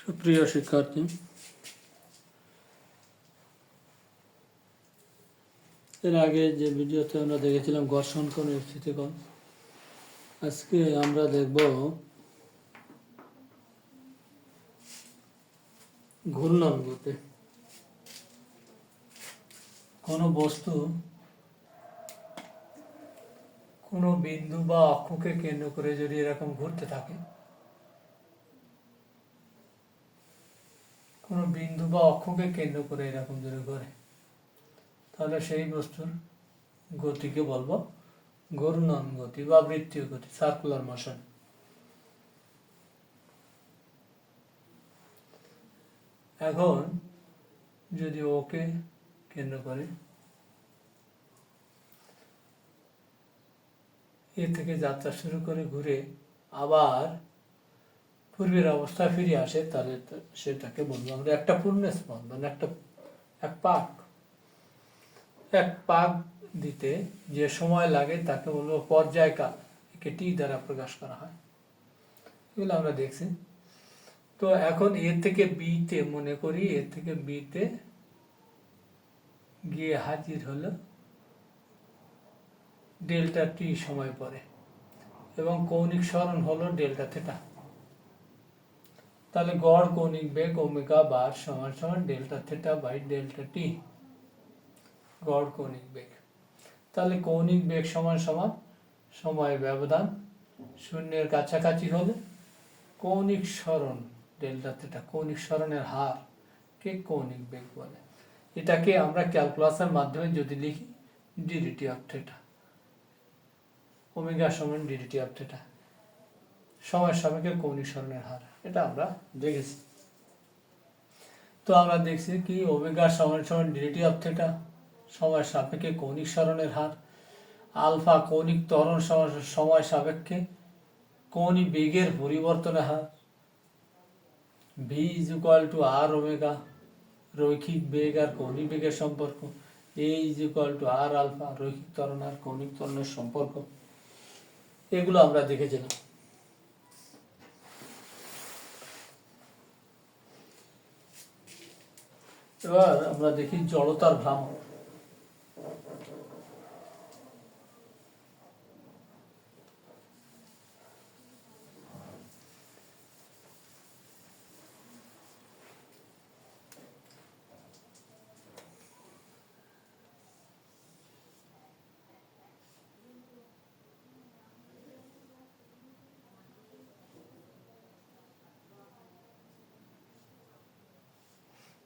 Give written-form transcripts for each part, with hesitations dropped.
সুপ্রিয় শিক্ষার্থী, এর আগে যে ভিডিওতে আমরা দেখেছিলাম ঘর্ষণ কোণ স্থিতিকোণ, আজকে আমরা দেখব ঘূর্ণন গতি। কোনো বস্তু কোনো বিন্দু বা অক্ষকে কেন্দ্র করে যদি এরকম ঘুরতে থাকে, কোনো বিন্দু বা অক্ষকে কেন্দ্র করে এরকম যদি ঘোরে, তাহলে সেই বস্তুর গতিকে বলবো ঘূর্ণন গতি বা বৃত্তীয় গতি, সার্কুলার মোশন। এখন যদি ওকে কেন্দ্র করে এ থেকে যাত্রা শুরু করে ঘুরে আবার পূর্বের অবস্থায় ফিরে আসে, তাহলে সেটাকে বলবো আমরা একটা পূর্ণ স্পন্দন, এক পাক দিতে যে সময় লাগে তাকে বলবো পর্যায়কাল, একে টি দ্বারা প্রকাশ করা হয়। এগুলো আমরা দেখছি। তো এখন এর থেকে বিতে, মনে করি এর থেকে বিতে গিয়ে হাজির হলো ডেল্টা টি সময় পরে, এবং কৌণিক সরণ হলো ডেল্টা থিটা। তাহলে গড় কৌণিক বেগ ওমেগা বার সমান সমান ডেল্টা থিটা বাই ডেল্টা টি, গড় কৌণিক বেগ। তাহলে কৌণিক বেগ সমান সমান সময় ব্যবধান শূন্যের কাছাকাছি হলে কৌণিক সরণ ডেল্টা থিটা, কৌণিক সরণের হার কে কৌণিক বেগ বলে। এটাকে আমরা ক্যালকুলাসের মাধ্যমে যদি লিখি ডিডিটি অফ থিটা, ওমেগা সমান ডিডিটি অফ থিটা, সময়ের সাপেক্ষে কৌণিক সরণের হার, এটা আমরা দেখেছি। তো আমরা দেখছি কি ওমেগা সমান সমান ডিডিটি অফ থিটা, সময়ের সাপেক্ষে কৌণিক সরণের হার, আলফা কৌণিক ত্বরণ সময় সাপেক্ষে কৌণিক বেগের পরিবর্তনের হার, v is equal to R omega রৈখিক বেগ আর কৌণিক বেগের সম্পর্ক, a is equal to r alpha রৈখিক ত্বরণ আর কৌণিক ত্বরণের সম্পর্ক, এগুলো আমরা দেখেছিলাম। এবার আমরা দেখি জড়তার ভ্রামক।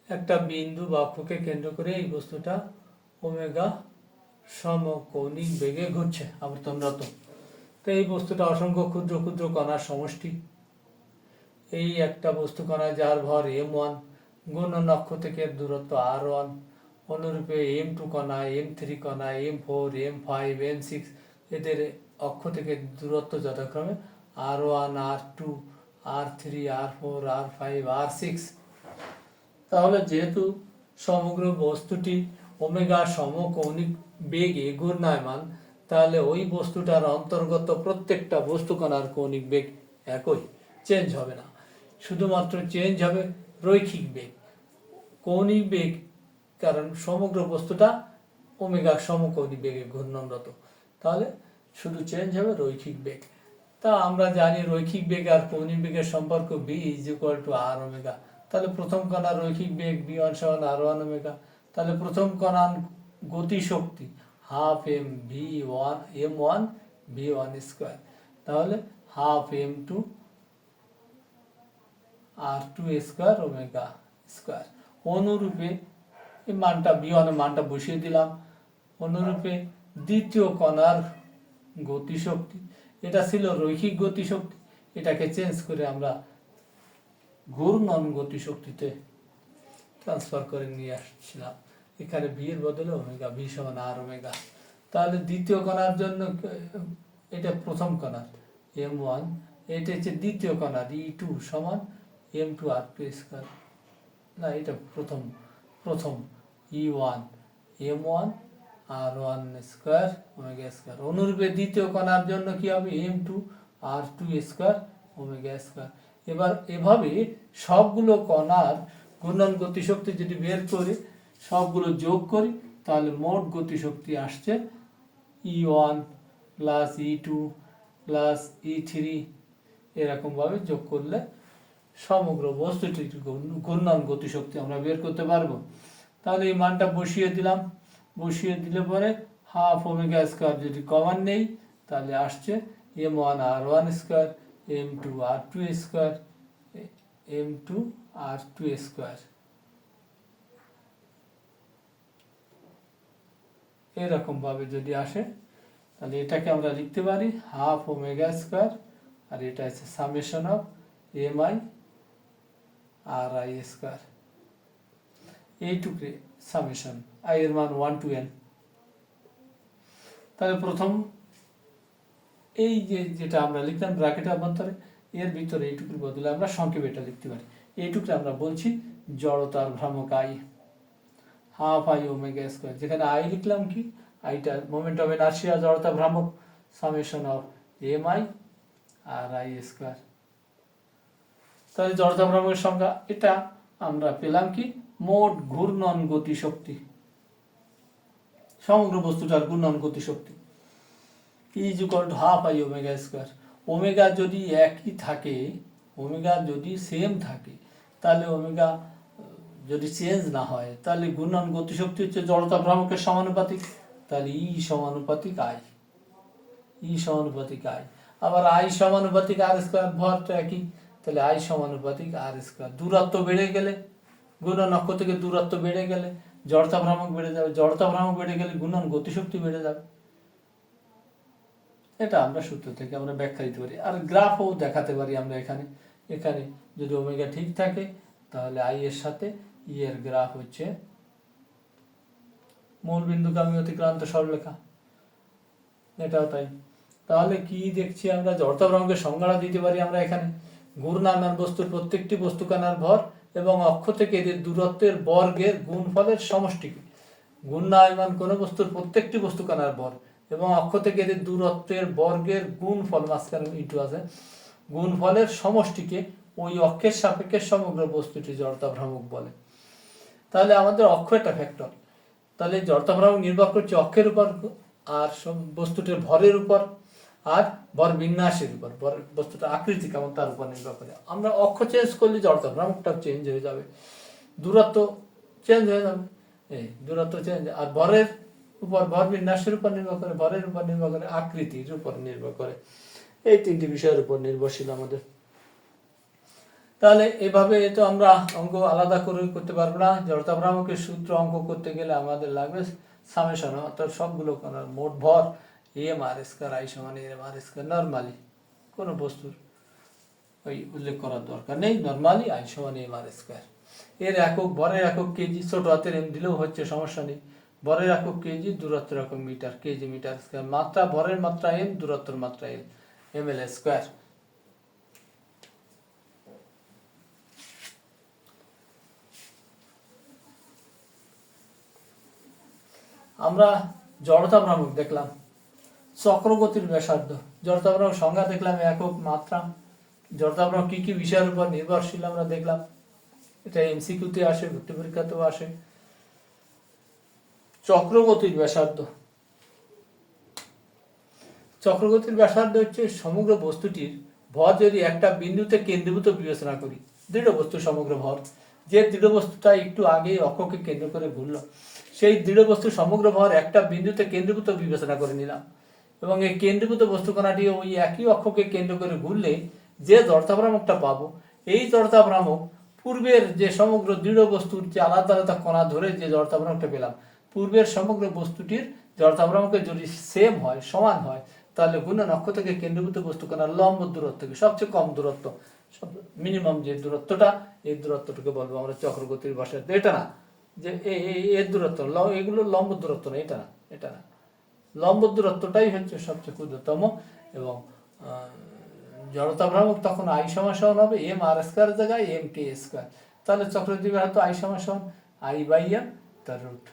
একটা বিন্দু বা অক্ষকে কেন্দ্র করে এই বস্তুটা ওমেগা সমকৌণিক বেগে ঘুরছে আবর্তনরত। তো এই বস্তুটা অসংখ্য ক্ষুদ্র ক্ষুদ্র কণার সমষ্টি। এই একটা বস্তু কণা যার ভর m1 গুণন অক্ষ থেকে দূরত্ব r1, অনুরূপে m2 কণা, m3 কণা, m4, m5, m6 এদের অক্ষ থেকে দূরত্ব যথাক্রমে r1, r2, r3, r4, r5, r6। তাহলে যেহেতু সমগ্র বস্তুটি ওমেগা সমকৌণিক বেগে ঘূর্ণায়মান, তাহলে ওই বস্তুটার অন্তর্গত প্রত্যেকটা বস্তু কণার কৌণিক বেগ একই, চেঞ্জ হবে না। শুধুমাত্র চেঞ্জ হবে রৈখিক বেগ, কৌণিক বেগ, কারণ সমগ্র বস্তুটা ওমেগা সমকৌণিক বেগে ঘূর্ণনরত। তাহলে শুধু চেঞ্জ হবে রৈখিক বেগ। তা আমরা জানি রৈখিক বেগ আর কৌণিক বেগের সম্পর্ক V is equal to R omega. তাহলে প্রথম কণার রৈখিক বেগ v1 সমান r1 ওমেগা। তাহলে প্রথম কণার গতি শক্তি half M m1 v1 square, তাহলে half m2 r2 square omega square. অনুরূপে এই মানটা v1 এর মানটা বসিয়ে দিলাম। অনুরূপে দ্বিতীয় কণার গতিশক্তি, এটা ছিল রৈখিক গতিশক্তি, এটাকে চেঞ্জ করে আমরা ঘূর্ণন গতিশক্তিতে ট্রান্সফার করে নিয়ে আসছিলাম। এখানে ভি এর বদলে ওমেগা, ভি সমান আর ওমেগা। তাহলে দ্বিতীয় কণার জন্য এটা প্রথম কণার m1, এটা হচ্ছে দ্বিতীয় কণার e2 সমান m2 r2 স্কয়ার। না, এটা প্রথম e1 m1 r1 square omega square. অনুরূপে দ্বিতীয় কণার জন্য কি হবে m2 r2 square omega square. এবার এভাবে সবগুলো কণার ঘূর্ণন গতিশক্তি যদি বের করে সবগুলো যোগ করি তাহলে মোট গতিশক্তি আসছে E1 plus E2 plus E3, এরকমভাবে যোগ করলে সমগ্র বস্তুটির ঘূর্ণন গতিশক্তি আমরা বের করতে পারবো। তাহলে এই মানটা বসিয়ে দিলাম, বসিয়ে দিলে পরে হাফ ওমেগা স্কোয়ার যদি কমন নেই তাহলে আসছে m1r1 square m2r2 square m2r2 square, এরকম ভাবে যদি আসে তাহলে এটাকে আমরা লিখতে পারি হাফ ওমেগা স্কোয়ার, আর এটা হচ্ছে summation of mi R I square, এইটুকু সামেশন আই এর মান 1 to n। তাহলে প্রথম এই যেটা আমরা লিখলাম ব্র্যাকেটের অভ্যন্তরে, এর ভিতরে এইটুকুর বদলে আমরা সংক্ষেপে এটা লিখতে পারি, এইটুকু আমরা বলছি জড়তার ভ্রামক I, half I omega square, যেখানে আই লিখলাম কি, আইটা মোমেন্ট অফ ইনারশিয়া জড়তা ভ্রামক, summation of M I R I square. তাহলে জড়তা ভ্রামকের সংজ্ঞা এটা আমরা পেলাম কি, মোট ঘূর্ণন গতিশক্তি, সমগ্র বস্তুটার ঘূর্ণন গতিশক্তি is equal to half I omega square. Omega যদি একই থাকে, ওমেগা যদি সেম থাকে, তাহলে ওমেগা যদি চেঞ্জ না হয় তাহলে ঘূর্ণন গতিশক্তি হচ্ছে জড়তা ভ্রামকের সমানুপাতিক, তাহলে ই সমানুপাতিক আই, ই সমানুপাতিক আই। আবার আই সমানুপাতিক আর স্কোয়ার, ভরটা একই, তাহলে আই সমানুপাতিক আর স্কোয়ার। দূরত্ব বেড়ে গেলে, ঘূর্ণন অক্ষ থেকে দূরত্ব বেড়ে গেলে জড়তা ভ্রামক বেড়ে যাবে, জড়তা ভ্রামক বেড়ে গেলে ঘূর্ণন গতিশক্তি বেড়ে যাবে। এটা আমরা সূত্র থেকে আমরা ব্যাখ্যা দিতে পারি, আর গ্রাফও দেখাতে পারি আমরা এখানে। এখানে যদি ওমেগা ঠিক থাকে তাহলে আই এর সাথে ই এর গ্রাফ হচ্ছে মূল বিন্দুগামী অতিক্রান্ত সরলরেখা, এটাও তাই। তাহলে কি দেখছি আমরা, জড়তা ভ্রামকের সংজ্ঞা দিতে পারি আমরা এখানে, ঘূর্ণায়মান বস্তুর প্রত্যেকটি বস্তুকণার ভর এবং অক্ষ থেকে এদের দূরত্বের বর্গের গুণফলের সমষ্টিকে, ঘূর্ণায়মান কোন বস্তুর প্রত্যেকটি বস্তুকণার ভর এবং অক্ষ থেকে এদের দূরত্বের বর্গের গুণফল, মাঝখানে ইন্টু আছে, গুণফলের সমষ্টিকে ওই অক্ষের সাপেক্ষে সমগ্র বস্তুটি জড়তা ভ্রামক বলে। তাহলে আমাদের অক্ষ একটা ফ্যাক্টর, তাহলে জড়তা ভ্রামক নির্ভর করছে অক্ষের উপর আর বস্তুটির ভরের উপর আর ভর বিন্যাসের উপর, বস্তুটার আকৃতি কেমন তার উপর নির্ভর করে। আমরা অক্ষ চেঞ্জ করলে জড়তা ভ্রামকটাও চেঞ্জ হয়ে যাবে, দূরত্ব চেঞ্জ হয়ে যাবে, এই দূরত্ব চেঞ্জ, আর ভরের উপর, ভর বিন্যাসের উপর নির্ভর করে, ভরের উপর নির্ভর করে, আকৃতির উপর নির্ভর করে, এই তিনটি বিষয়ের উপর নির্ভরশীল আমাদের। তাহলে এভাবে তো আমরা অঙ্ক আলাদা করে করতে পারবো না, জড়তা ভ্রামকের সূত্র অঙ্ক করতে গেলে আমাদের লাগবে সামেশন, অর্থাৎ সবগুলো কণার মোট ভর এম আর স্কয়ার আই সমান এম আর স্কয়ার। নর্মালি কোনো বস্তুর ওই উল্লেখ করার দরকার নেই, নর্মালি আই সমান এম আর স্কয়ার। এর একক, ভরের একক কেজি, ছোট হাতের এম দিলেও হচ্ছে, সমস্যা নেই। ভরের একক কেজি, দূরত্বের একক মিটার, কেজি মিটার স্কয়ার। মাত্রা, ভরের মাত্রা এম, দূরত্বের মাত্রা এল, এম এল স্কয়ার। আমরা জড়তা ভ্রামক দেখলাম, চক্রগতির ব্যাসার্ধ, জড়তা ভ্রামক সংজ্ঞা দেখলাম, একক, মাত্রা, জড়তা ভ্রামক কি কি বিষয়ের উপর নির্ভরশীল আমরা দেখলাম। এটা এমসিকিউতে আসে, ভর্তি পরীক্ষাতেও আসে। চক্রগতির ব্যাসার্ধ, চক্রগতির ব্যাসার্ধ হচ্ছে সমগ্র বস্তুটির ভর যদি একটা বিন্দুতে কেন্দ্রীভূত বিবেচনা করি, দৃঢ় বস্তু সমগ্র ভর, যে দৃঢ় বস্তুটা একটু আগে অক্ষকে কেন্দ্র করে ঘুরলো, সেই দৃঢ় বস্তু সমগ্র ভর একটা বিন্দুতে কেন্দ্রীভূত বিবেচনা করে নিলাম, এবং এই কেন্দ্রীভূত বস্তু কণাটি ওই একই অক্ষকে কেন্দ্র করে ঘুরলে যে জড়তা ভ্রামকটা পাবো, এই জড়তা ভ্রামক পূর্বের যে সমগ্র দৃঢ় বস্তুর যে আলাদা আলাদা কণা ধরে যে জড়তা ভ্রামকটা পেলাম, পূর্বের সমগ্র বস্তুটির জড়তা ভ্রামকের যদি সেম হয়, সমান হয়, তাহলে ঘূর্ণন অক্ষ থেকে কেন্দ্রীভূত বস্তু কণার লম্ব দূরত্ব থেকে সবচেয়ে কম দূরত্ব, মিনিমাম যে দূরত্বটা, এই দূরত্বটাকে বলবো আমরা চক্রগতির ব্যাসার্ধ। এটা না যে এর দূরত্ব, এগুলো লম্ব দূরত্ব না, এটা না, এটা না, লম্ব দূরত্বটাই হচ্ছে সবচেয়ে ক্ষুদ্রতম। এবং জড়তা ভ্রামক তখন আই সমান হবে এম আর স্কয়ার জায়গায় এম কে স্কয়ার, তাহলে চক্রবর্তী ব্যাসার্ধ আই সমান আই বাই এম তার রুট।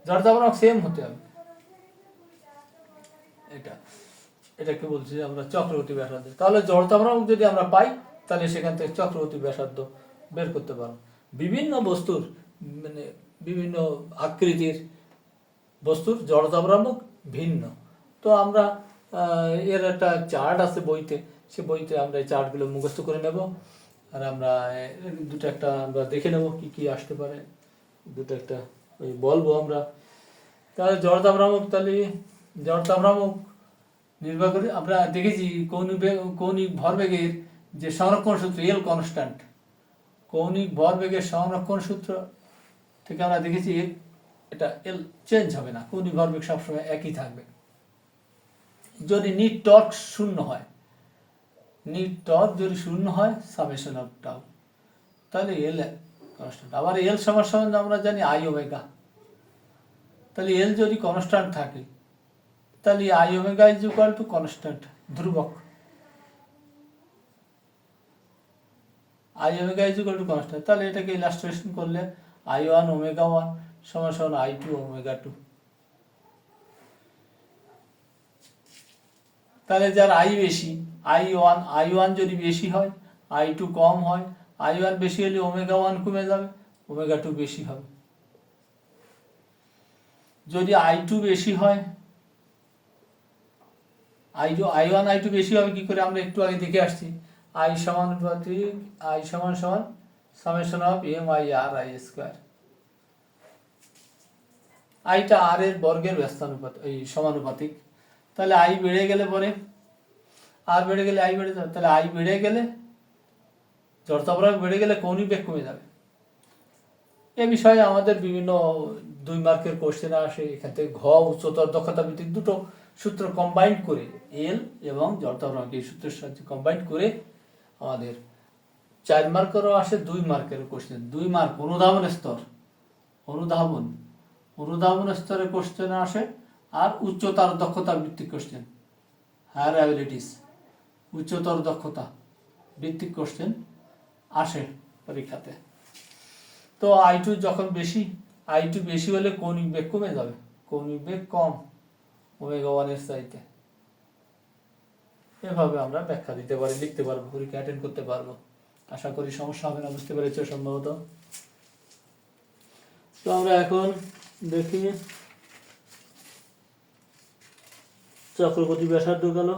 জড়তা ভ্রামক সেম হতে হবে, এটাকে বলছি আমরা চক্রবর্তী ব্যাসার্ধ। তাহলে জড়তা ভ্রামক যদি আমরা পাই তাহলে সেখান থেকে চক্রবর্তী ব্যাসার্ধ বের করতে পারো। বিভিন্ন বস্তুর মানে বিভিন্ন আকৃতির বস্তুর জড়তা ভ্রামক ভিন্ন। তো আমরা এর একটা চার্ট আছে বইতে, সে বইতে আমরা এই চার্টগুলো মুখস্থ করে নেব, আর আমরা দুটো একটা আমরা দেখে নেব কি কি আসতে পারে, দুটো একটা ওই বলবো আমরা। তাহলে জড়তা ভ্রামক, তাহলে জড়তা ভ্রামক নির্ভর করে আমরা দেখেছি কৌণিক ভরবেগের যে সংরক্ষণ সূত্র এল কনস্ট্যান্ট, কৌণিক ভরবেগের সংরক্ষণ সূত্র থেকে আমরা দেখেছি এটা এল চেঞ্জ হবে না, কৌণিক ভরবেগ সবসময় একই থাকবে। যদি নিট টর্ক শূন্য হয়, নিট টর্ক যদি শূন্য হয় সামেশন অফ টাউ, তাহলে এল কনস্ট্যান্ট। আবার এল সমান সমান আমরা জানি আই ওমেগা, তাহলে এল যদি কনস্ট্যান্ট থাকে তাহলে I omega is equal to constant, ধ্রুবক। I omega is equal to constant, তাহলে এটাকে ইলাস্ট্রেশন করলে আই ওয়ান ওমেগা ওয়ান সমান সমান আই টু ওমেগা টু। তাহলে যার আই বেশি, আই ওয়ান যদি বেশি হয়, আই টু কম হয়, আই ওয়ান বেশি হলে ওমেগা ওয়ান কমে যাবে, ওমেগা টু বেশি হবে। যদি আই টু বেশি হয়, আই ওয়ান আই টু বেশি হবে কি করে, আমরা একটু আগে দেখে আসছি, আই সমানুপাতিক আই সমান সমান summation of M I R I square. আইটা আর এর বর্গের ব্যস্তানুপাত এই সমানুপাতিক। তাহলে আই বেড়ে গেলে পরে আর বেড়ে গেলে আই বেড়ে যাবে, তাহলে আই বেড়ে গেলে জড়তা ভ্রামক বেড়ে গেলে কৌণিক বেগ কমে যাবে। এ বিষয়ে আমাদের বিভিন্ন 2 মার্কের কোশ্চেন আসে, এখান থেকে ঘ উচ্চতর দক্ষতা ভিত্তিক দুটো সূত্র কম্বাইন্ড করে এল এবং জড়তা ভ্রামক এই সূত্রের সাহায্যে কম্বাইন্ড করে আমাদের 4 মার্কেরও আসে, 2 মার্কেরও কোশ্চেন। 2 মার্ক অনুধাবন স্তর, অনুধাবন স্তরের কোশ্চেন আসে, আর উচ্চতর দক্ষতা ভিত্তিক কোশ্চেন, হায়ার অ্যাবিলিটিস উচ্চতর দক্ষতা ভিত্তিক কোশ্চেন আসে পরীক্ষাতে। তো আই টু যখন বেশি, আই টু বেশি হলে কৌণিক বেগ কমে যাবে, কৌণিক বেগ কম ওমেগা ওয়ানের চাইতে। এভাবে আমরা ব্যাখ্যা দিতে পারি, লিখতে পারবো, পরীক্ষা অ্যাটেন্ড করতে পারবো। আশা করি সমস্যা হবে না, বুঝতে পেরেছ সম্ভবত। তো আমরা এখন দেখি চক্রবর্তী ব্যাসার্ধ গেল।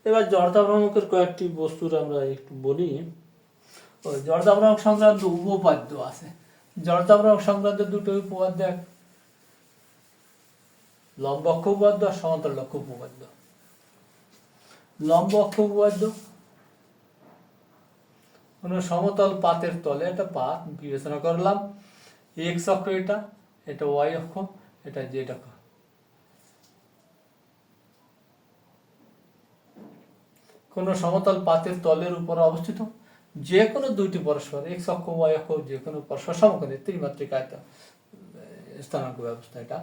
এবার জড়তা ভ্রামকের কয়েকটি বস্তুর আমরা একটু বলি। ওই জড়তা ভ্রামক সংক্রান্ত উপপাদ্য আছে। জড়তা ভ্রামক সংক্রান্ত দুটো উপপাদ্য, এক লম্ব অক্ষ উপপাদ্য আর সমান্তরাল অক্ষ উপপাদ্য। লম্ব অক্ষ উপপাদ্য, কোন সমতল পাতের তলে একটা পাত বিবেচনা করলাম, এক্স অক্ষ এটা, এটা ওয়াই অক্ষ, এটা জেড অক্ষ। কোন সমতল পাতের তলের উপর অবস্থিত যে কোনো দুইটি পরস্পর, এক্স অক্ষ ওয়াই অক্ষ যে কোনো পরস্পর সমকোণী ত্রিমাত্রিক আয়তন স্থানাঙ্ক ব্যবস্থা, এটা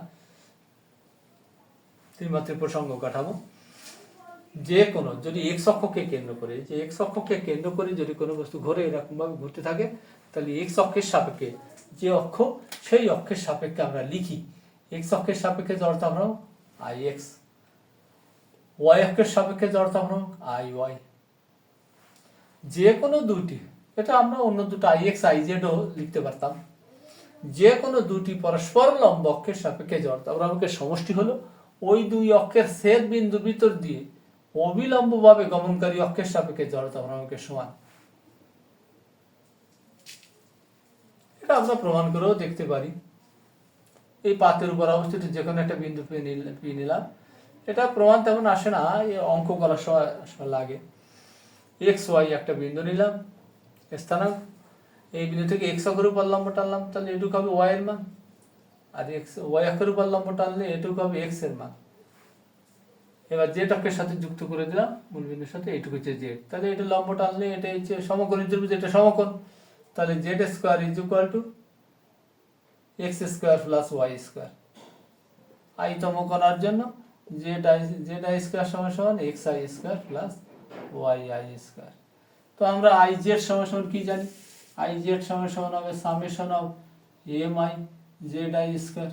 ত্রিমাত্রিক প্রসঙ্গ কাঠামো। যে কোনো যদি এক্স অক্ষকে কেন্দ্র করে, যে এক্স অক্ষকে কেন্দ্র করে যদি কোনো বস্তু ঘোরে এরকম ভাবে ঘুরতে থাকে, তাহলে এক্স অক্ষের সাপেক্ষে যে অক্ষ, সেই অক্ষের সাপেক্ষে আমরা লিখি এক্স অক্ষের সাপেক্ষে জড়তা ভ্রামক আই এক্স, ওয়াই অক্ষের সাপেক্ষে জড়তা ভ্রামক আই ওয়াই। যে কোনো দুইটি, এটা আমরা অন্য দুটো আই এক্স আই জেডও লিখতে পারতাম। যে কোনো দুটি পরস্পর লম্ব অক্ষের সাপেক্ষে জড়তা ভ্রামকের সমষ্টি হলো ওই দুই অক্ষের ছেদ বিন্দুর ভিতর দিয়ে অবিলম্বভাবে গমনকারী অক্ষের সাপেক্ষে জড়তা ভ্রামকের সমান। এটা আমরা প্রমাণ করেও দেখতে পারি। এই পাতের উপর অবস্থিত যে কোনো একটা বিন্দু পেয়ে নিলাম, এটা প্রমাণ তেমন আসে না, অঙ্ক করার সময় লাগে। এক্স ওয়াই একটা বিন্দু নিলাম স্থানাঙ্ক, এই বিন্দু থেকে এক্স অক্ষের উপর লম্ব টানলাম, তাহলে এটুকু হবে ওয়াই এর মান, আর এক্স ওয়াই অক্ষের উপর লম্ব টানলে এটুকু হবে এক্স এর মান। এবার জেড অক্ষের সাথে যুক্ত করে দিলাম মূল বিন্দুর সাথে, এইটুকু হচ্ছে জেড, তাহলে এটা লম্ব টানলে এটা হচ্ছে সমকোণী ত্রিভুজ, এটা সমকোণ, তাহলে Z square is equal to X square plus Y square. I তম কণার জন্য জেড আই স্কোয়ার সমান সমান X I square plus Y I square. তো আমরা আই জেড সমান সমান কি জানি, আই জেড সমান সমান হবে summation of M I Z I square,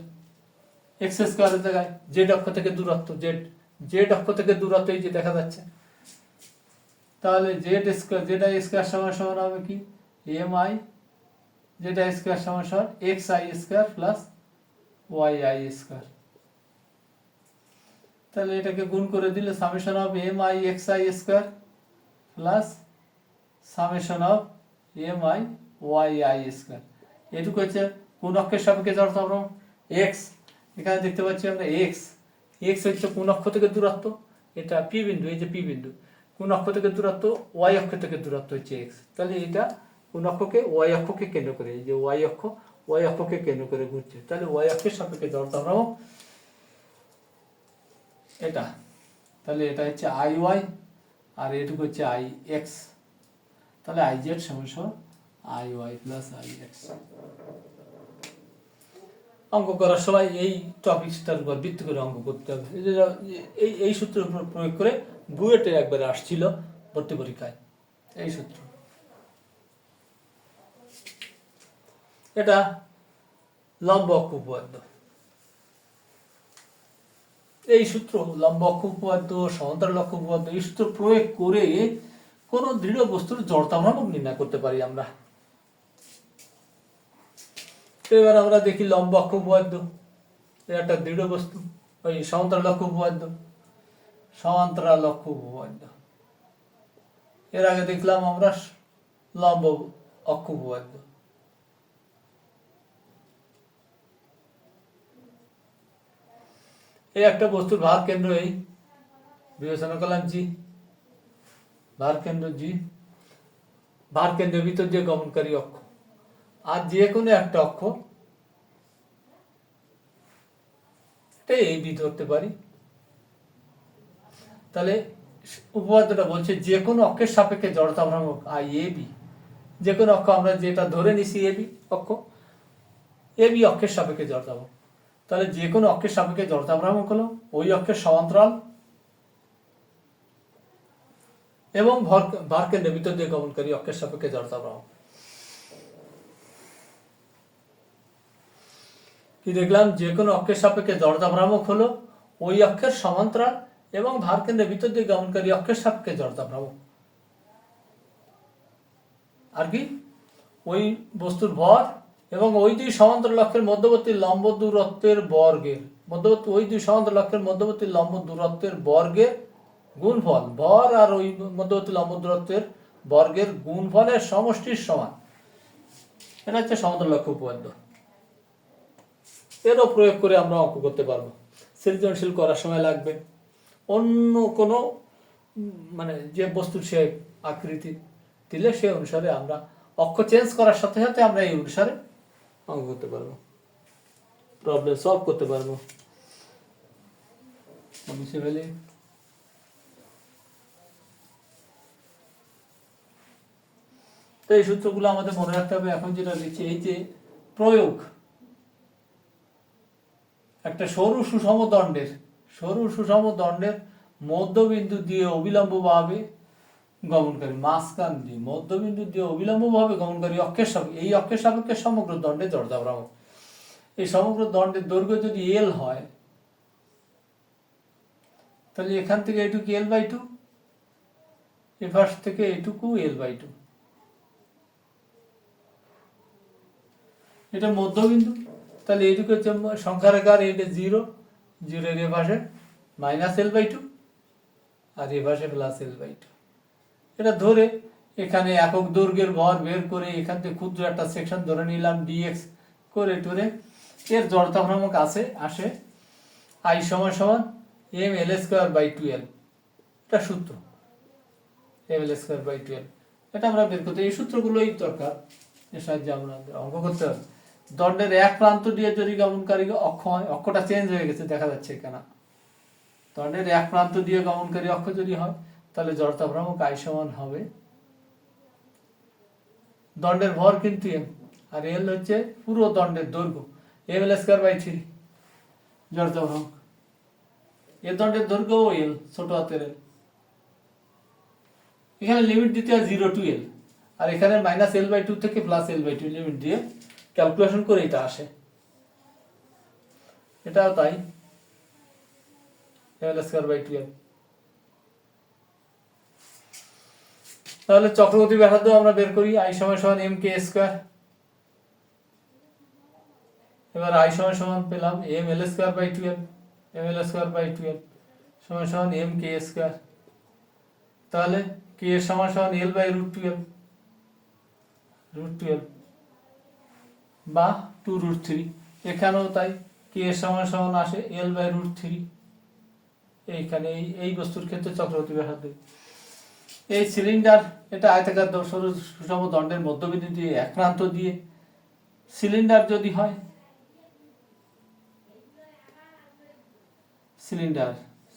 X স্কোয়ারের জায়গায় জেড অক্ষ থেকে দূরত্ব, জেড অক্ষ থেকে দূরত্ব এই যে দেখা যাচ্ছে, তাহলে জেড স্কোয়ার, যেটা স্কোয়ার সমান সমান হবে কি এম আই, যেটা স্কোয়ার সমান সমান X I square plus Y I square. তাহলে এটাকে গুণ করে দিলে summation of M I X I square plus summation of M I Y I square. এটুকু হচ্ছে কোন অক্ষের সাপেক্ষে জড়তা আমরা এক্স, এখানে দেখতে পাচ্ছি আমরা এক্স, এক্স হচ্ছে কোন অক্ষ থেকে দূরত্ব, এটা পি বিন্দু, এই যে পি বিন্দু, কোন অক্ষ থেকে দূরত্ব ওয়াই অক্ষ থেকে দূরত্ব হচ্ছে এক্স। তাহলে এটা কোন অক্ষকে ওয়াই অক্ষকে কেন্দ্র করে, এই যে ওয়াই অক্ষকে কেন্দ্র করে ঘুরছে, তাহলে ওয়াই অক্ষের সাপেক্ষে জড়তা আমরা এটা। তাহলে এটা হচ্ছে আই ওয়াই আর এটুকু হচ্ছে আই এক্স, তাহলে আই জেড সমান সমান I Y plus I X. অঙ্ক করার সময় এই টপিকসটার উপর ভিত্তি করে অঙ্ক করতে হবে। এই সূত্রের উপর প্রয়োগ করে বুয়েটে একবারে আসছিল ভর্তি পরীক্ষায় এই সূত্র। এটা লম্ব অক্ষ উপপাদ্য, এই সূত্র লম্ব অক্ষ উপপাদ্য, সমান্তরাল অক্ষ উপপাদ্য, এই সূত্র প্রয়োগ করে কোন দৃঢ় বস্তুর জড়তা ভ্রামক নির্ণয় করতে পারি আমরা। এবার আমরা দেখি লম্ব অক্ষ উপপাদ্য, একটা দৃঢ় বস্তু, ওই সমান্তরাল অক্ষ উপপাদ্য, সমান্তরাল অক্ষ উপপাদ্য। এর আগে দেখলাম আমরা লম্ব অক্ষ উপপাদ্য। এই একটা বস্তুর ভার কেন্দ্র এই, বিবেচনা করলাম জি, ভার কেন্দ্র জি, ভার কেন্দ্রের ভিতর দিয়ে গমনকারী অক্ষ, আর যে কোনো একটা অক্ষ এই বি ধরতে পারি। তাহলে উপপাদ্যটা বলছে যে কোনো অক্ষের সাপেক্ষে জড়তা ভ্রামক আই এ বি, যে কোনো অক্ষ আমরা যেটা ধরে নিছি এ বি অক্ষ, এ বি অক্ষের সাপেক্ষে জড়তা ভ্রামক। তাহলে যে কোনো অক্ষের সাপেক্ষে জড়তা ভ্রামক হলো ওই অক্ষের সমান্তরাল এবং ভার কেন্দ্রের ভিতর দিয়ে গমনকারী অক্ষের সাপেক্ষে জড়তা ভ্রামক। কি দেখলাম, যে কোনো অক্ষের সাপেক্ষে জড়তা ভ্রামক হলো ওই অক্ষের সমান্তরাল এবং ভার কেন্দ্রের ভিতর দিয়ে গমনকারী অক্ষের সাপেক্ষে জড়তা ভ্রামক। আর কি ওই বস্তুর ভর এবং ওই দুই সমান্তরাল অক্ষের মধ্যবর্তী লম্ব দূরত্বের বর্গের, ওই দুই সমান্তরাল অক্ষের মধ্যবর্তী লম্ব দূরত্বের বর্গের গুণফল, ভর আর ওই মধ্যবর্তী লম্ব দূরত্বের বর্গের গুণফলের সমষ্টির সমান। এটা হচ্ছে সমান্তরাল অক্ষ উপপাদ্য। এরও প্রয়োগ করে আমরা অঙ্ক করতে পারবো, সৃজনশীল করার সময় লাগবে। অন্য কোনো মানে যে বস্তুর সে আকৃতি দিলে সে অনুসারে আমরা অক্ষ চেঞ্জ করার সাথে সাথে আমরা এই অনুসারে অঙ্ক করতে পারবো, প্রবলেম সলভ করতে পারবো। তো এই সূত্রগুলো আমাদের মনে রাখতে হবে। এখন যেটা লিখছি, এই যে প্রয়োগ একটা সরু সুষম দণ্ডের মধ্যবিন্দু দিয়ে অবিলম্ব ভাবে গমনকারী, মাঝখান দিয়ে মধ্যবিন্দু দিয়ে অবিলম্ব ভাবে গমনকারী অক্ষের সাপেক্ষে, এই অক্ষের সাপেক্ষে সমগ্র দণ্ডে জড়তা ভ্রামক। এই সমগ্র দণ্ডের দৈর্ঘ্য যদি এল হয়, তাহলে এখান থেকে এইটুকু এল বাই টু, এপাশ থেকে এইটুকু এল বাই টু, এটা মধ্যবিন্দু। তাহলে এইটুকু হচ্ছে সংখ্যার আকার, এটা জিরো, জিরোর এ পাশে মাইনাস এল বাই টু আর এ পাশে প্লাস এল বাই টু। এটা ধরে এখানে একক দৈর্ঘ্যের ভর বের করে এখান থেকে ক্ষুদ্র একটা সেকশন ধরে নিলাম ডিএক্স করে টুরে, এর জড়তা ভ্রামক আসে আই সমান সমান এম এল স্কোয়ার বাই 12। এটা সূত্র এম এল স্কোয়ার বাই 12, এটা আমরা বের করতে, এই সূত্রগুলোই দরকার, এর সাহায্যে আমরা অঙ্ক করতে হবে। দণ্ডের এক প্রান্ত দিয়ে যদি গমনকারী অক্ষ হয়, অক্ষটা চেঞ্জ হয়ে গেছে দেখা যাচ্ছে এখানে, দণ্ডের এক প্রান্ত দিয়ে গমনকারী অক্ষ যদি হয় তাহলে জড়তা ভ্রামক আই সমান হবে, দণ্ডের ভর কিন্তু এম আর এল হচ্ছে পুরো দণ্ডের দৈর্ঘ্য, এম এল স্কোয়ার বাই 3 জড়তা ভ্রামক। এর দণ্ডের দৈর্ঘ্য এল, ছোট হাতের এল, এখানে লিমিট দিতে হয় 0 to l, আর এখানে মাইনাস এল বাই 2 থেকে প্লাস এল বাই 2 লিমিট দিয়ে ক্যালকুলেশন করে এটা আসে, এটাও তাই এল স্কয়ার বাই 12। তাহলে চক্রবর্তী ব্যাসার্ধ আমরা বের করি, আই সমান সমান এম কে স্কোয়ার। এবার আই সমান সমান পেলাম M L square by 12, M L square by 12 সমান সমান এম কে স্কোয়ার। তাহলে কে সমান সমান এল বাই √12 বা 2√3। এখানেও তাই, কে সমান সমান আসে এল বাই √3। এইখানে এই বস্তুর ক্ষেত্রে চক্রবর্তী ব্যাসার্ধ। এই সিলিন্ডার, এটা আয়তাকার সরু সুষম দণ্ডের মধ্যবিন্দু দিয়ে এক প্রান্ত দিয়ে সিলিন্ডার যদি হয়,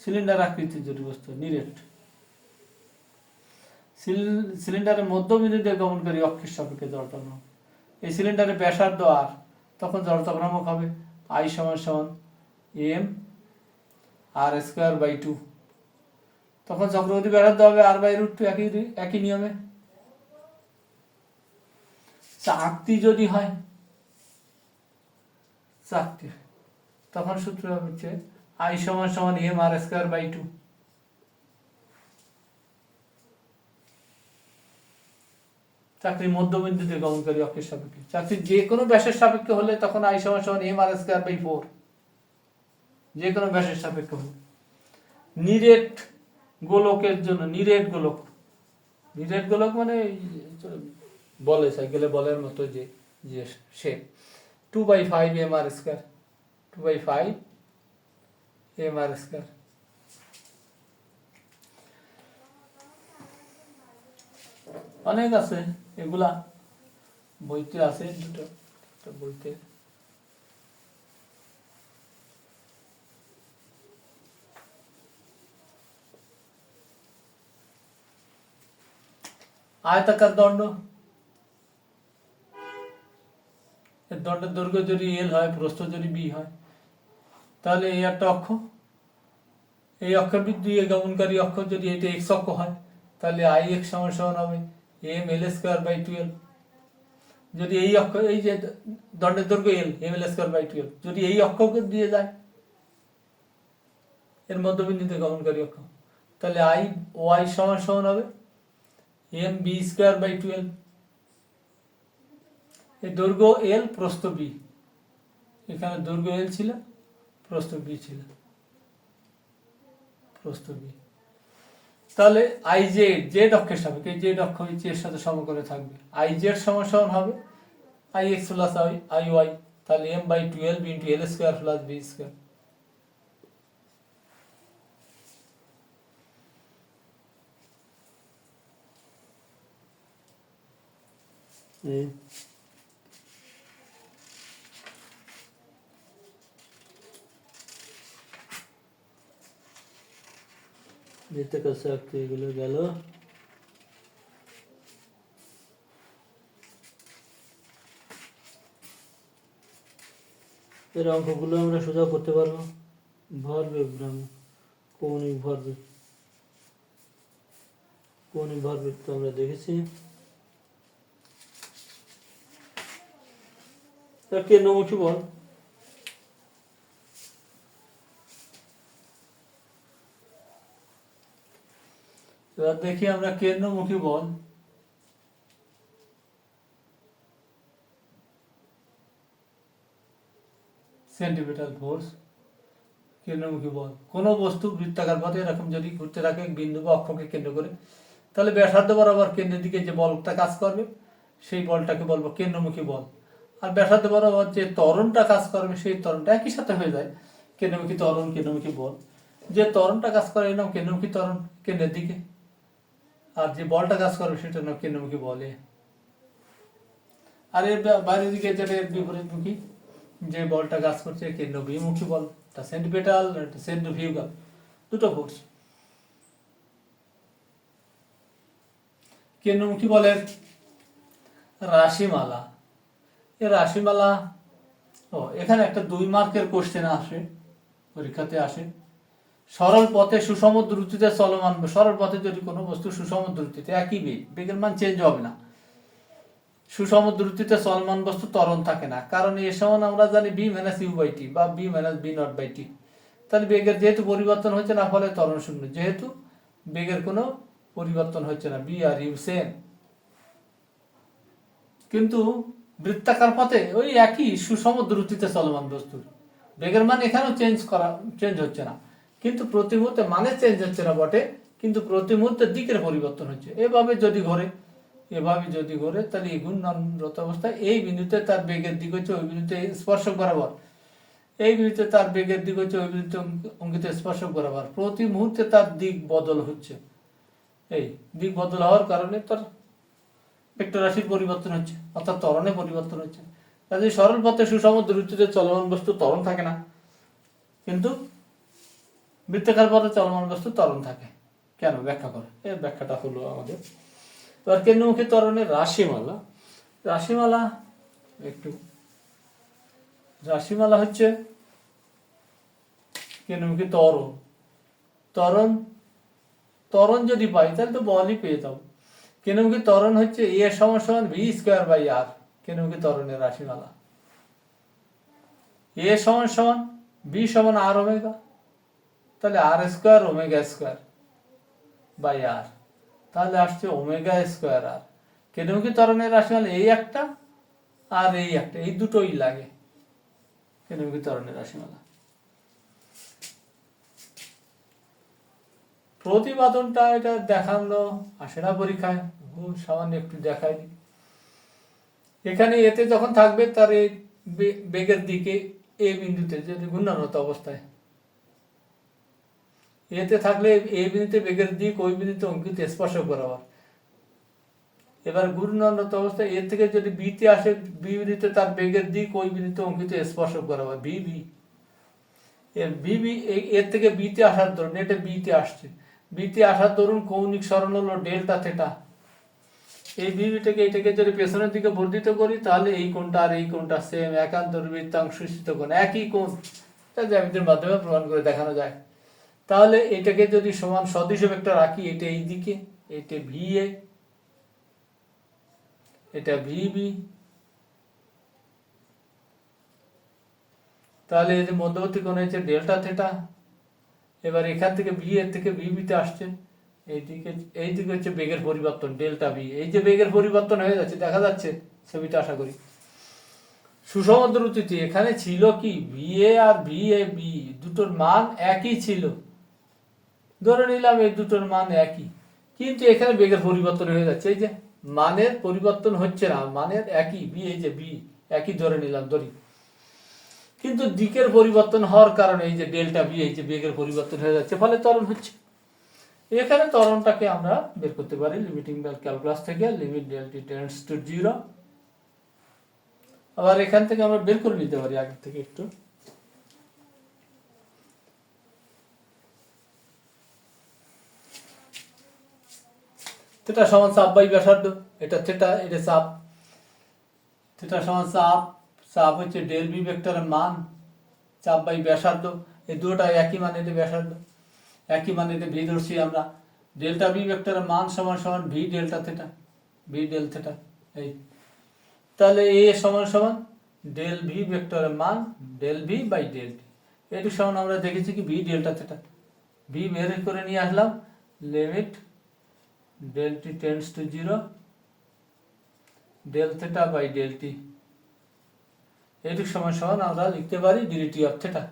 সিলিন্ডার আকৃতির যদি বস্তু নিরেট, সিলিন্ডারের মধ্যবিন্দু দিয়ে গমনকারী অক্ষের সাপেক্ষে জড়তা ভ্রামক। এই সিলিন্ডারের ব্যাসার্ধ আর, তখন জড়তা ভ্রামক হবে আই সমান সমান এম আর স্কোয়ার বাই 2। তখন চক্রবর্তী ব্যাসার্ধ হবে আর বাই √2, একই নিয়মে। চাকতি যদি হয়, চাকতি, তখন সূত্র হচ্ছে আই সমান সমান এম আর স্কোয়ার বাই 2। চাকরির মধ্যবিন্দুতে গমনকারী অক্ষের সাপেক্ষে, চাকরির যে কোনো ব্যাসের সাপেক্ষে হলে তখন আই সমান সমান এম আর স্কোয়ার বাই 4, যে কোনো ব্যাসের সাপেক্ষে হলে। নিরেট গোলকের জন্য, নিরেট গোলক মানে বলে সাইকেলে বলের মতো যে shape, 2/5 M R square, 2/5 M R square. অনেক আছে, এগুলা বইতে আছে, দুটো বইতে। আয়তাকার দণ্ড, এর দণ্ডের দৈর্ঘ্য যদি এল হয়, প্রস্থ যদি বি হয়, তাহলে এই একটা অক্ষ, এই অক্ষের দিয়ে গমনকারী অক্ষ যদি এটা এক্স অক্ষ হয়, তাহলে আই এক্স সমান সমান হবে এম এল স্কোয়ার বাই 12। যদি এই অক্ষ, এই যে দণ্ডের দৈর্ঘ্য এল, এম এল স্কোয়ার বাই 12 যদি এই অক্ষকে দিয়ে যায়, এর মধ্যবিন্দুতে গমনকারী অক্ষ, তাহলে আই ওয়াই সমান সমান হবে এম বি স্কোয়ার বাই 12। এই দৈর্ঘ্য এল, প্রস্থ বি, এখানে দৈর্ঘ্য এল ছিল, প্রস্থ বি ছিল, প্রস্থ বি। তাহলে আই জেড অক্ষের সাপেক্ষে, জেড অক্ষ এর সাথে সমকোণে থাকবে, আই জেড সমান সমান হবে I X plus I Y. তাহলে M by 12 into L square plus B square. যেতে কাছে এগুলো গেল। এর অঙ্কগুলো আমরা সোজা করতে পারবো। ভরবেগ ভ্রামক, কৌণিক ভরবেগ তো আমরা দেখেছি। কেন্দ্রমুখী বল, এবার দেখি আমরা কেন্দ্রমুখী বল। সেন্টিপিটাল ফোর্স, কেন্দ্রমুখী বল। কোনো বস্তু বৃত্তাকার পথে এরকম যদি ঘুরতে থাকে বিন্দু বা অক্ষকে কেন্দ্র করে, তাহলে ব্যাসার্ধ বরাবর কেন্দ্রের দিকে যে বলটা কাজ করবে সেই বলটাকে বলবো কেন্দ্রমুখী বল। আর ব্যাসার্ধ বরাবর যে ত্বরণটা কাজ করবে সেই ত্বরণটা একই সাথে হয়ে যায় কেন্দ্রমুখী ত্বরণ, কেন্দ্রমুখী বল। যে ত্বরণটা কাজ করে এর নাম কেন্দ্রমুখী ত্বরণ, কেন্দ্রের দিকে, আর যে বলটা কাজ করবে সেটার নাম কেন্দ্রমুখী বলে। আর এর বাইরের দিকে যেটা বিপরীতমুখী যে বলটা কাজ করছে কেন্দ্রবিমুখী বল, এটা সেন্টিপিটাল, এটা সেন্ট্রিফিউগাল, দুটো ফোর্স। কেন্দ্রমুখী বলের রাশিমালা, এর রাশিমালা, এখানে একটা 2 মার্কের কোশ্চেন আসে, পরীক্ষাতে আসে। সরল পথে সুষম দ্রুতিতে চলমান, সরল পথে যদি কোনো বস্তু সুষম দ্রুতিতে, একই বেগের মান চেঞ্জ হবে না, সুষম দ্রুতিতে চলমান বস্তু ত্বরণ থাকে না, কারণ এ সমান আমরা জানি v minus u by t বা v minus v nought by t. তাহলে বেগের যেহেতু পরিবর্তন হচ্ছে না, ফলে ত্বরণ শূন্য, যেহেতু বেগের কোনো পরিবর্তন হচ্ছে না, বি আর ইউ সেম। কিন্তু বৃত্তাকার পথে ওই একই সুষম দ্রুতিতে চলমান বস্তুর বেগের মান এখানেও চেঞ্জ হচ্ছে না, কিন্তু প্রতি মুহূর্তে মানে চেঞ্জ হচ্ছে না বটে, কিন্তু প্রতি মুহূর্তে দিকের পরিবর্তন হচ্ছে। এভাবে যদি ঘোরে তাহলে এই ঘূর্ণনরত অবস্থায় এই বিন্দুতে তার বেগের দিক হচ্ছে ওই বিন্দুতে স্পর্শক বরাবর, এই বিন্দুতে তার বেগের দিক হচ্ছে ওই বিন্দুতে অঙ্কিত স্পর্শক বরাবর। প্রতি মুহূর্তে তার দিক বদল হচ্ছে, এই দিক বদল হওয়ার কারণে তার ভেক্টর রাশির পরিবর্তন হচ্ছে, অর্থাৎ ত্বরণে পরিবর্তন হচ্ছে। কাজে সরল পথে সুষম দ্রুতিতে চলমান বস্তু ত্বরণ থাকে না, কিন্তু বৃত্তাকার পথে চলমান বস্তু ত্বরণ থাকে। কেন? ব্যাখ্যা করে, এর ব্যাখ্যাটা হলো আমাদের। এবার কেন্দ্রমুখী ত্বরণের রাশিমালা হচ্ছে কেন্দ্রমুখী ত্বরণ যদি পাই তাহলে তো বলই পেয়ে যাবো। কেন্দ্রমুখী ত্বরণ হচ্ছে এ সমান ভি স্কোয়ার বাই আর, কেন্দ্রমুখী ত্বরণের রাশিমালা। এ সমান বি সমান আর ওমেগা, তাহলে আর স্কোয়ার ওমেগা স্কোয়ার বাই আর, তাহলে আসছে ওমেগা স্কোয়ার আর। কেন্দ্রমুখী ত্বরণের রাশিমালা এই একটা আর এই একটা, এই দুটোই লাগে কেন্দ্রমুখী ত্বরণের রাশিমালা। প্রতিপাদনটা এটা দেখানো আসে না পরীক্ষায়, সামান্য একটু দেখাই। এখানে এতে যখন থাকবে তার এই বেগের দিকে এ বিন্দুতে, যদি ঘূর্ণানত অবস্থায় এতে থাকলে এ বিন্দুতে বেগের দিক ওই বিন্দুতে অঙ্কিত স্পর্শক বরাবর। এবার ঘূর্ণানত অবস্থায় এর থেকে যদি বিতে আসে, বি বিন্দুতে তার বেগের দিক ওই বিন্দুতে অঙ্কিত স্পর্শক বরাবর বিবি। এর থেকে বিতে আসার দরুন, এটা বিতে আসছে, বিতে আসার দরুন কৌণিক সরণ হলো ডেল্টা থেটা। এই বিবিটাকে এটাকে যদি পেছনের দিকে বর্ধিত করি তাহলে এই কোণটা আর এই কোণটা সেম, একান্তর বৃত্তাংশিত কোণ, একই কোণ। জ্যামিতির মাধ্যমে প্রমাণ করে দেখানো যায়। তাহলে এটাকে যদি সমান সদৃশ ভেক্টর রাখি, এটা এই দিকে, এটা ভি এ, এটা ভিবি, তাহলে এই যে মধ্যবর্তী কোণ হচ্ছে ডেল্টা থেটা। এবার এখান থেকে ভি এর থেকে ভিবিতে আসছে, এইদিকে হচ্ছে বেগের পরিবর্তন ডেল্টা ভি। এই যে বেগের পরিবর্তন হয়ে যাচ্ছে, দেখা যাচ্ছে ছবিটা আশা করি। সুষম দ্রুতিতে এখানে ছিল কি, ভি এ আর ভি এ বি দুটোর মান একই ছিল, ধরে নিলাম এই দুটোর মান একই, কিন্তু এখানে বেগের পরিবর্তন হয়ে যাচ্ছে। এই যে মানের পরিবর্তন হচ্ছে না, মানের একই, বি এই যে বি একই ধরে নিলাম, কিন্তু দিকের পরিবর্তন হওয়ার কারণে এই যে ডেল্টা ভি, এই যে বেগের পরিবর্তন হয়ে যাচ্ছে, ফলে ত্বরণ হচ্ছে। এখানে ত্বরণটাকে আমরা বের করতে পারি লিমিটিং ভ্যালু ক্যালকুলাস থেকে, লিমিট ডেল্টা টেন্ডস টু 0। আবার এখান থেকে আমরা বের করে নিতে পারি আগে থেকে একটু। থিটা সমান চাপ বাই ব্যাসার্ধ, এটা থিটা, এটা চাপ। থিটা সমান চাপ হচ্ছে ডেল বি ভেক্টরের মান, চাপ বাই ব্যাসার্ধ, এই দুটোটা একই মানে, এটা ব্যাসার্ধ একই মানে, এটা ভি ধরছি আমরা। ডেল্টা বি ভেক্টরের মান সমান V delta theta, V del theta. এই তাহলে এ সমান ডেল ভি ভেক্টরের মান ডেল ভি বাই ডেল টি, এটি সমান আমরা দেখেছি কি ভি ডেল্টা থিটা। ভি বের করে নিয়ে আসলাম, limit del t tends to 0 del theta by del টি, এটি সমান আমরা লিখতে পারি dt of theta.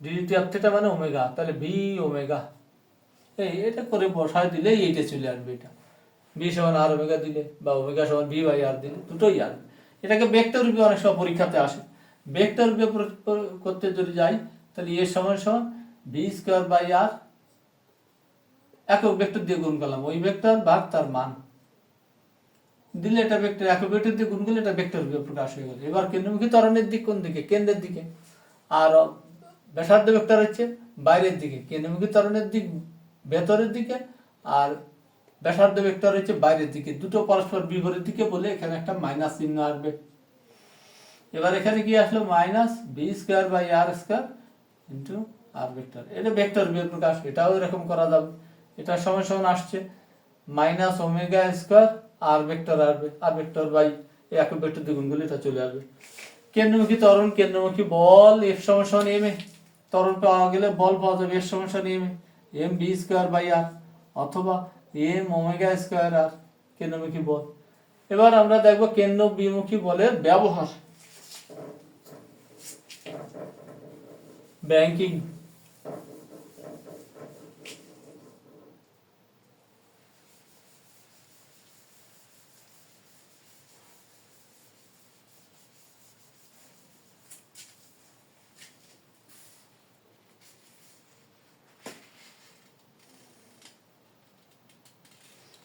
Dt of theta মানে ওমেগা, তাহলে ভি ওমেগা। এটা করে বসায় দিলেই এইটা চলে আসবে। এটা ভি সমান আর ওমেগা দিলে বা ওমেগা সমান ভি বাই আর দিলে দুটোই আসবে। এটাকে ভেক্টর রূপে অনেক সময় পরীক্ষাতে আসে। ভেক্টর রূপে করতে যদি যাই তাহলে এ সমান ভি স্কোয়ার বাই আর, একক ভেক্টর দিয়ে গুণ করলাম, ওই ভেক্টর ভাগ তার মান দিলে এটা ভেক্টর, একক ভেক্টর দিয়ে গুণ করলে এটা ভেক্টর রূপে প্রকাশ হয়ে গেল। এবার কেন্দ্রমুখী ত্বরণের দিক কোন দিকে? কেন্দ্রের দিকে। আর ব্যাসার্ধ ভেক্টর হচ্ছে বাইরের দিকে, কেন্দ্রমুখী ত্বরণের দিক ভেতরের দিকে, আর ব্যাসার্ধ ভেক্টর হচ্ছে বাইরের দিকে। দুটো পরস্পর বিপরীত দিকে বলে এখানে একটা মাইনাস চিহ্ন আসবে। এবার এখানে কি আসলো, minus V square by R square into R vector, এটা ভেক্টর রূপে প্রকাশ। এটাও এরকম করা যাবে। এটা সমান আসছে minus omega square R vector আসবে, আর ভেক্টর বাই একক ভেক্টর দিয়ে গুণ করলে এটা চলে আসবে। কেন্দ্রমুখী ত্বরণ, কেন্দ্রমুখী বল এফ সমান এম এ, ত্বরণ পাওয়া গেলে বল পাওয়া যাবে এফ সমান m a, m v square by r, অথবা এম ওমেগা স্কয়ার আর কেন্দ্রমুখী বল। এবার আমরা দেখব কেন্দ্র বিমুখী বলের ব্যবহার। ব্যাংকিং,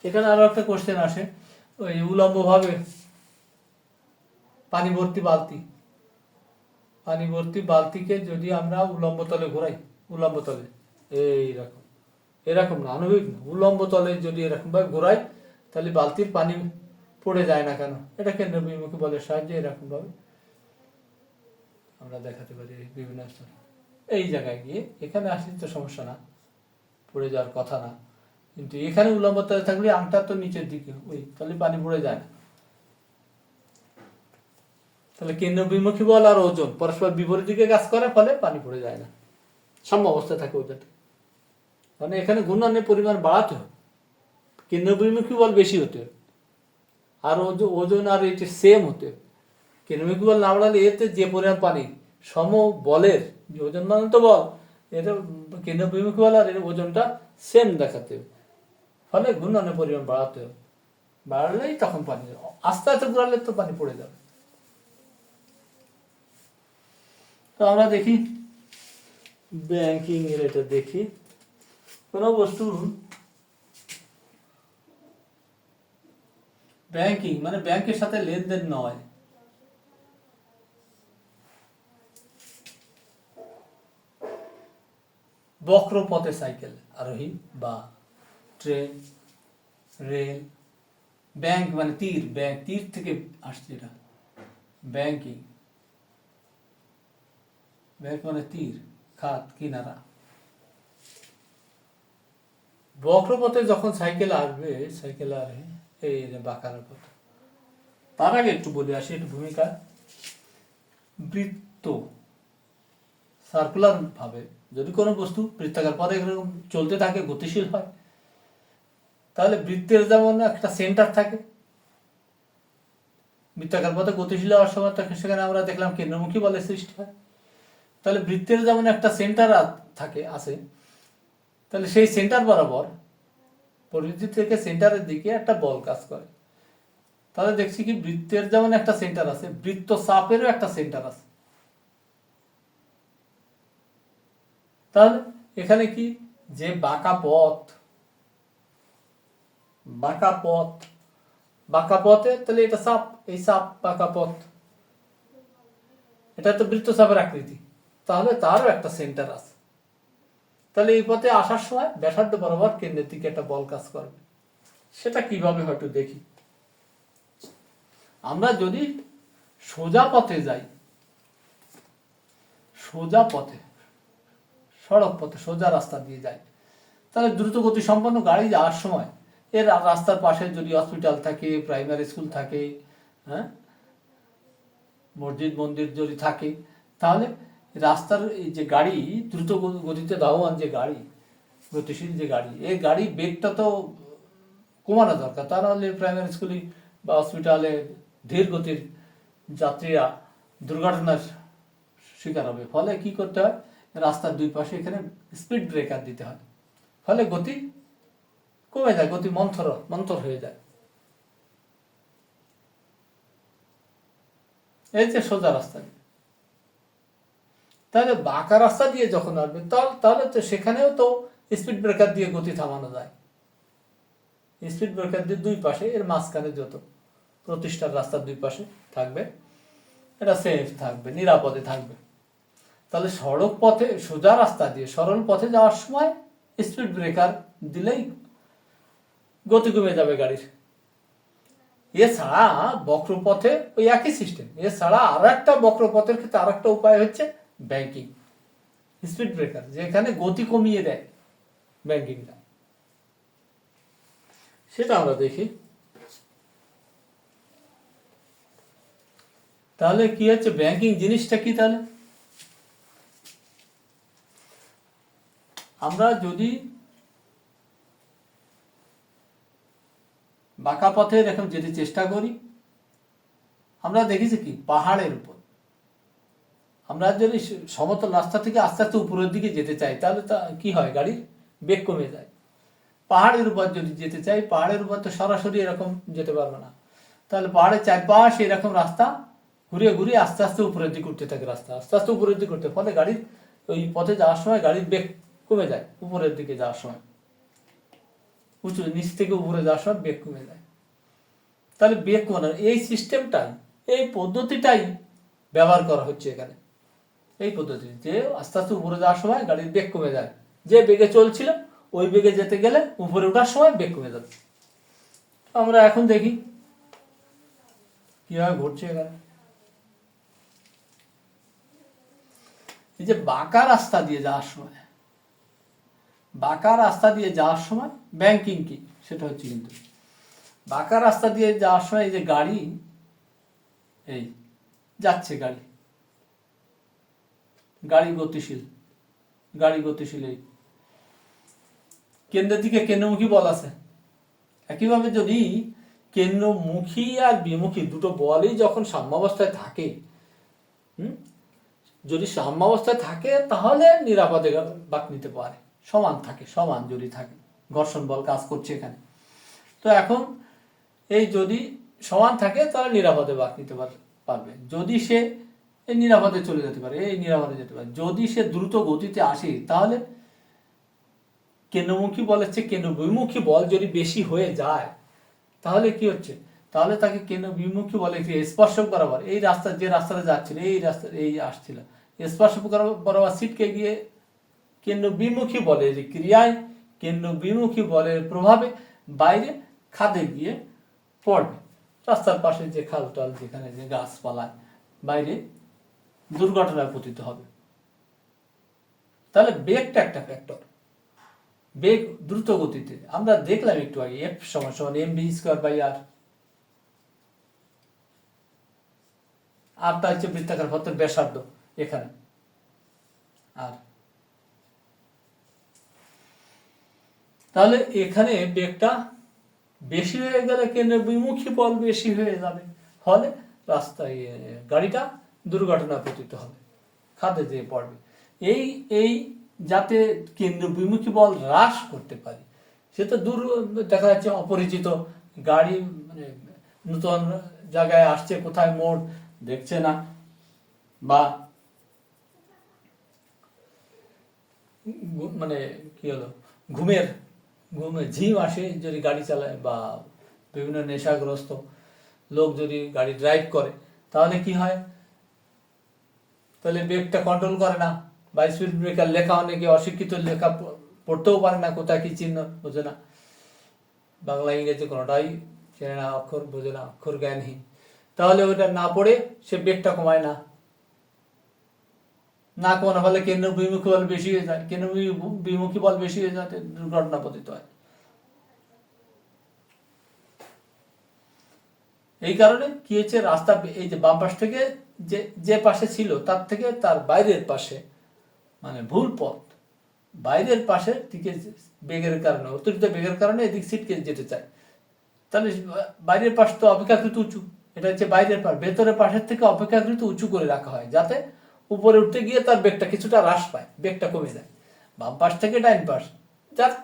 এখানে আরো একটা কোশ্চেন আসে, ওই উলম্ব ভাবে পানি ভর্তি বালতিকে যদি আমরা উলম্ব তলে ঘোরাই, উলম্ব তলে এইরকম, এরকম না, আণবিক না, উলম্ব তলে যদি এরকম ভাবে ঘোরাই, তাহলে বালতির পানি পড়ে যায় না কেন? এটা কেন্দ্র বিমুখী বলের সাহায্যে এরকম ভাবে আমরা দেখাতে পারি বিভিন্ন স্তরে। এই জায়গায় গিয়ে এখানে আসলে তো সমস্যা না, পড়ে যাওয়ার কথা না, কিন্তু এখানে উলম্ব তলে থাকলে আংটা তো নিচের দিকে, ওই তাহলে পানি পড়ে যায় না। তাহলে কেন্দ্র বিমুখী বল আর ওজন পরস্পর বিপরীত দিকে কাজ করে, ফলে পানি পড়ে যায় না, সাম্য অবস্থায় থাকে ওটাতে। মানে এখানে ঘূর্ণনের পরিমাণ বাড়াতে হবে, কেন্দ্র বিমুখী বল বেশি হতে হবে, আর ওজন আর এটি সেম হতে হবে। কেন্দ্রমুখী বল না বাড়ালে এতে যে পরিমাণ পানি সম বলের, যে ওজন মানে তো বল, এটা কেন্দ্র বিমুখী বল আর এর ওজনটা সেম দেখাতে হবে, ফলে ঘূর্ণনের পরিমাণ বাড়াতে হবে, বাড়লেই তখন পানি, আস্তে আস্তে ঘুরালে তো পানি পড়ে যাবে। তো আমরা দেখি ব্যাংকিং এর, এটা দেখি কোন বস্তু ব্যাংকিং মানে ব্যাংকের সাথে লেনদেন নয়, বক্র পথে সাইকেল আরোহী বা ট্রেন, রেল। ব্যাংক মানে তীর, ব্যাংক তীর থেকে আসছে এটা, ব্যাংকিং, ব্যাংক মানে তীর, খাত, কিনারা। বক্রপথে যখন সাইকেল আসবে, সাইকেল আরোহী এই যে বাঁকার পথ। তার আগে একটু বলে আসি একটু ভূমিকা। বৃত্ত সার্কুলার ভাবে যদি কোনো বস্তু বৃত্তাকার পথে এরকম চলতে থাকে, গতিশীল হয়, তাহলে বৃত্তের যেমন একটা সেন্টার থাকে, বৃত্তাকার পথে গতিশীল হওয়ার সময় সেখানে আমরা দেখলাম কেন্দ্রমুখী বলের সৃষ্টি হয়। তাহলে বৃত্তের যেমন একটা সেন্টার থাকে, আছে, তাহলে সেই সেন্টার বরাবর পরিধি থেকে সেন্টারের দিকে একটা বল কাজ করে। তাহলে দেখছি কি বৃত্তের যেমন একটা সেন্টার আছে, বৃত্ত চাপেরও একটা সেন্টার আছে। তাহলে এখানে কি, যে বাঁকা পথে, তাহলে এটা চাপ, এই চাপ বাঁকা পথ, এটা তো বৃত্ত চাপের আকৃতি, তাহলে তারও একটা সেন্টার আছে। তাহলে এই পথে আসার সময় ব্যাসার্ধ বরাবর কেন্দ্রের দিকে একটা বল কাজ করবে। সেটা কিভাবে হয়তো দেখি। আমরা যদি সোজা পথে যাই, সড়ক পথে সোজা রাস্তা দিয়ে যাই, তাহলে দ্রুত গতি সম্পন্ন গাড়ি যাওয়ার সময় এর রাস্তার পাশে যদি হসপিটাল থাকে, প্রাইমারি স্কুল থাকে, হ্যাঁ, মসজিদ মন্দির যদি থাকে, তাহলে রাস্তার এই যে গাড়ি, দ্রুত গতিতে ধাবমান যে গাড়ি, গতিশীল যে গাড়ি, এই গাড়ি বেগটা তো কমানো দরকার, তা নাহলে প্রাইমারি স্কুলে বা হসপিটালে ধীর গতির যাত্রীরা দুর্ঘটনার শিকার হবে। ফলে কি করতে হয়, রাস্তার দুই পাশে এখানে স্পিড ব্রেকার দিতে হয়, ফলে গতি কমে যায়, গতি মন্থর হয়ে যায়। এই যে সোজা রাস্তা, তাহলে বাঁকা রাস্তা দিয়ে যখন আসবে, তাহলে তো সেখানেও তো স্পিড ব্রেকার দিয়ে গতি থামানো যায়। স্পিড ব্রেকার দিয়ে দুই পাশে, এর মাঝখানে যত প্রতিষ্ঠার রাস্তার দুই পাশে থাকবে, এটা সেফ থাকবে, নিরাপদে থাকবে। তাহলে সড়ক পথে, সোজা রাস্তা দিয়ে সরল পথে যাওয়ার সময় স্পিড ব্রেকার দিলেই গতি কমে যাবে গাড়ির। এছাড়া বক্রপথে ওই একই সিস্টেম, এছাড়া আরো একটা বক্রপথের ক্ষেত্রে আর একটা উপায় হচ্ছে ব্যাংকিং, স্পিড ব্রেকার, যেখানে গতি কমিয়ে দেয় ব্যাংকিংটা, সেটা আমরা দেখি। তাহলে কি হচ্ছে ব্যাংকিং জিনিসটা কি? তাহলে আমরা যদি বাঁকা পথে এরকম যেতে চেষ্টা করি, আমরা দেখেছি কি পাহাড়ের উপর আমরা যদি সমতল রাস্তা থেকে আস্তে আস্তে উপরের দিকে যেতে চাই, তাহলে তা কি হয়, গাড়ির বেগ কমে যায়। পাহাড়ের উপর যদি যেতে চাই, পাহাড়ের উপর তো সরাসরি এরকম যেতে পারবে না, তাহলে পাহাড়ের চারপাশে এরকম রাস্তা ঘুরে ঘুরে আস্তে আস্তে উপরের দিকে উঠতে থাকে, রাস্তা আস্তে আস্তে উপরের দিকে উঠতে, ফলে গাড়ির ওই পথে যাওয়ার সময় গাড়ির বেগ কমে যায়, উপরের দিকে যাওয়ার সময় উঁচু নিচ থেকে উপরে যাওয়ার সময় বেগ কমে যায়। তাহলে বেগ কমানোর এই সিস্টেমটাই, এই পদ্ধতিটাই ব্যবহার করা হচ্ছে এখানে। এই পদ্ধতি যে আস্তে আস্তে উপরে যাওয়ার সময় গাড়ির বেগ কমে যায়, যে বেগে চলছিল ওই বেগে যেতে গেলে উপরে ওঠার সময় বেগ কমে যাবে। আমরা এখন দেখি কিভাবে ঘটছে এখানে। এই যে বাঁকা রাস্তা দিয়ে যাওয়ার সময়, বাঁকা রাস্তা দিয়ে যাওয়ার সময় ব্যাংকিং কি সেটা হচ্ছে, কিন্তু বাঁকা রাস্তা দিয়ে যাওয়ার সময় এই যে গাড়ি এই যাচ্ছে, গাড়ি গতিশীল, এই কেন্দ্রের দিকে কেন্দ্রমুখী বল আছে। একইভাবে যদি কেন্দ্রমুখী আর বিমুখী দুটো বলই যখন সাম্যাবস্থায় থাকে, যদি সাম্যাবস্থায় থাকে তাহলে নিরাপদে বাঁক নিতে পারে, সমান থাকে, সমান যদি থাকে, ঘর্ষণ বল কাজ করছে এখানে। তো এখন এই যদি সমান থাকে তাহলে নিরাপদে বাঁক নিতে পারবে, যদি সে এই নিরাপদে চলে যেতে পারে, এই নিরাপদে যেতে পারে। যদি সে দ্রুত গতিতে আসে তাহলে কেন্দ্রমুখী বলের চেয়ে কেন্দ্র বিমুখী বল যদি বেশি হয়ে যায় তাহলে কি হচ্ছে, তাহলে তাকে কেন্দ্র বিমুখী বলে স্পর্শক বরাবর এই রাস্তা, যে রাস্তাটা যাচ্ছিল এই রাস্তা এই আসছিল, স্পর্শক বরাবর ছিটকে গিয়ে কেন্দ্র বিমুখী বলের ক্রিয়ায়, কেন্দ্র বিমুখী বলের প্রভাবে বাইরে খাদে গিয়ে পড়বে, রাস্তার পাশে যে খাল টাল যেখানে যে গাছপালায় বাইরে দুর্ঘটনায় পতিত হবে। তাহলে বেগটা একটা ফ্যাক্টর, বেগ দ্রুত গতিতে আমরা দেখলাম একটু আগে এফ সমান সমান mv²/r, আরটা হচ্ছে বৃত্তাকার পথের ব্যাসার্ধ এখানে, আর তাহলে এখানে বেগটা বেশি হয়ে গেলে কেন্দ্র বিমুখী বল বেশি হয়ে যাবে, ফলে রাস্তায় গাড়িটা দুর্ঘটনা পতিত হবে, খাদে যেয়ে পড়বে। এই যাতে কেন্দ্র বিমুখী বল হ্রাস করতে পারি, সে তো দূর দেখা যাচ্ছে অপরিচিত গাড়ি, মানে নতুন জায়গায় আসছে, কোথায় মোড় দেখছে না, বা মানে কি হলো ঘুমে ঝিম আসে যদি গাড়ি চালায়, বা বিভিন্ন নেশাগ্রস্ত লোক যদি গাড়ি ড্রাইভ করে, তাহলে কি হয়, তাহলে ব্রেকটা কন্ট্রোল করে না, বা স্পিড ব্রেকার লেখা, অনেকে অশিক্ষিত লেখা পড়তেও পারে না, কোথায় কি চিহ্ন বোঝে না, বাংলা ইংরেজি কোনোটাই চেনে না, অক্ষর বোঝে না, অক্ষর জ্ঞানহীন, তাহলে ওইটা না পড়ে সে ব্রেকটা কমায় না, কমানো ফলে কেন্দ্র বিমুখী বল বেশি হয়ে যায়, কেন্দ্র বিমুখী বল বেশি হয়ে যাতে দুর্ঘটনা পতিত হয়। এই কারণে কি হচ্ছে, রাস্তা এই যে বাম পাশ থেকে যে পাশে ছিল তার থেকে তার বাইরের পাশে, মানে ভুল পথ, বাইরের পাশের দিকে বেগের কারণে, অতিরিক্ত বেগের কারণে এদিক ছিটকে যেতে চায়, তাহলে বাইরের পাশ তো অপেক্ষাকৃত উঁচু, এটা হচ্ছে বাইরের পাশ, ভেতরের পাশের থেকে অপেক্ষাকৃত উঁচু করে রাখা হয় যাতে উপরে উঠতে গিয়ে তার বেগটা কিছুটা হ্রাস পায়, বেগটা কমে যায়। বাম পাশ থেকে ডাইন পাশ,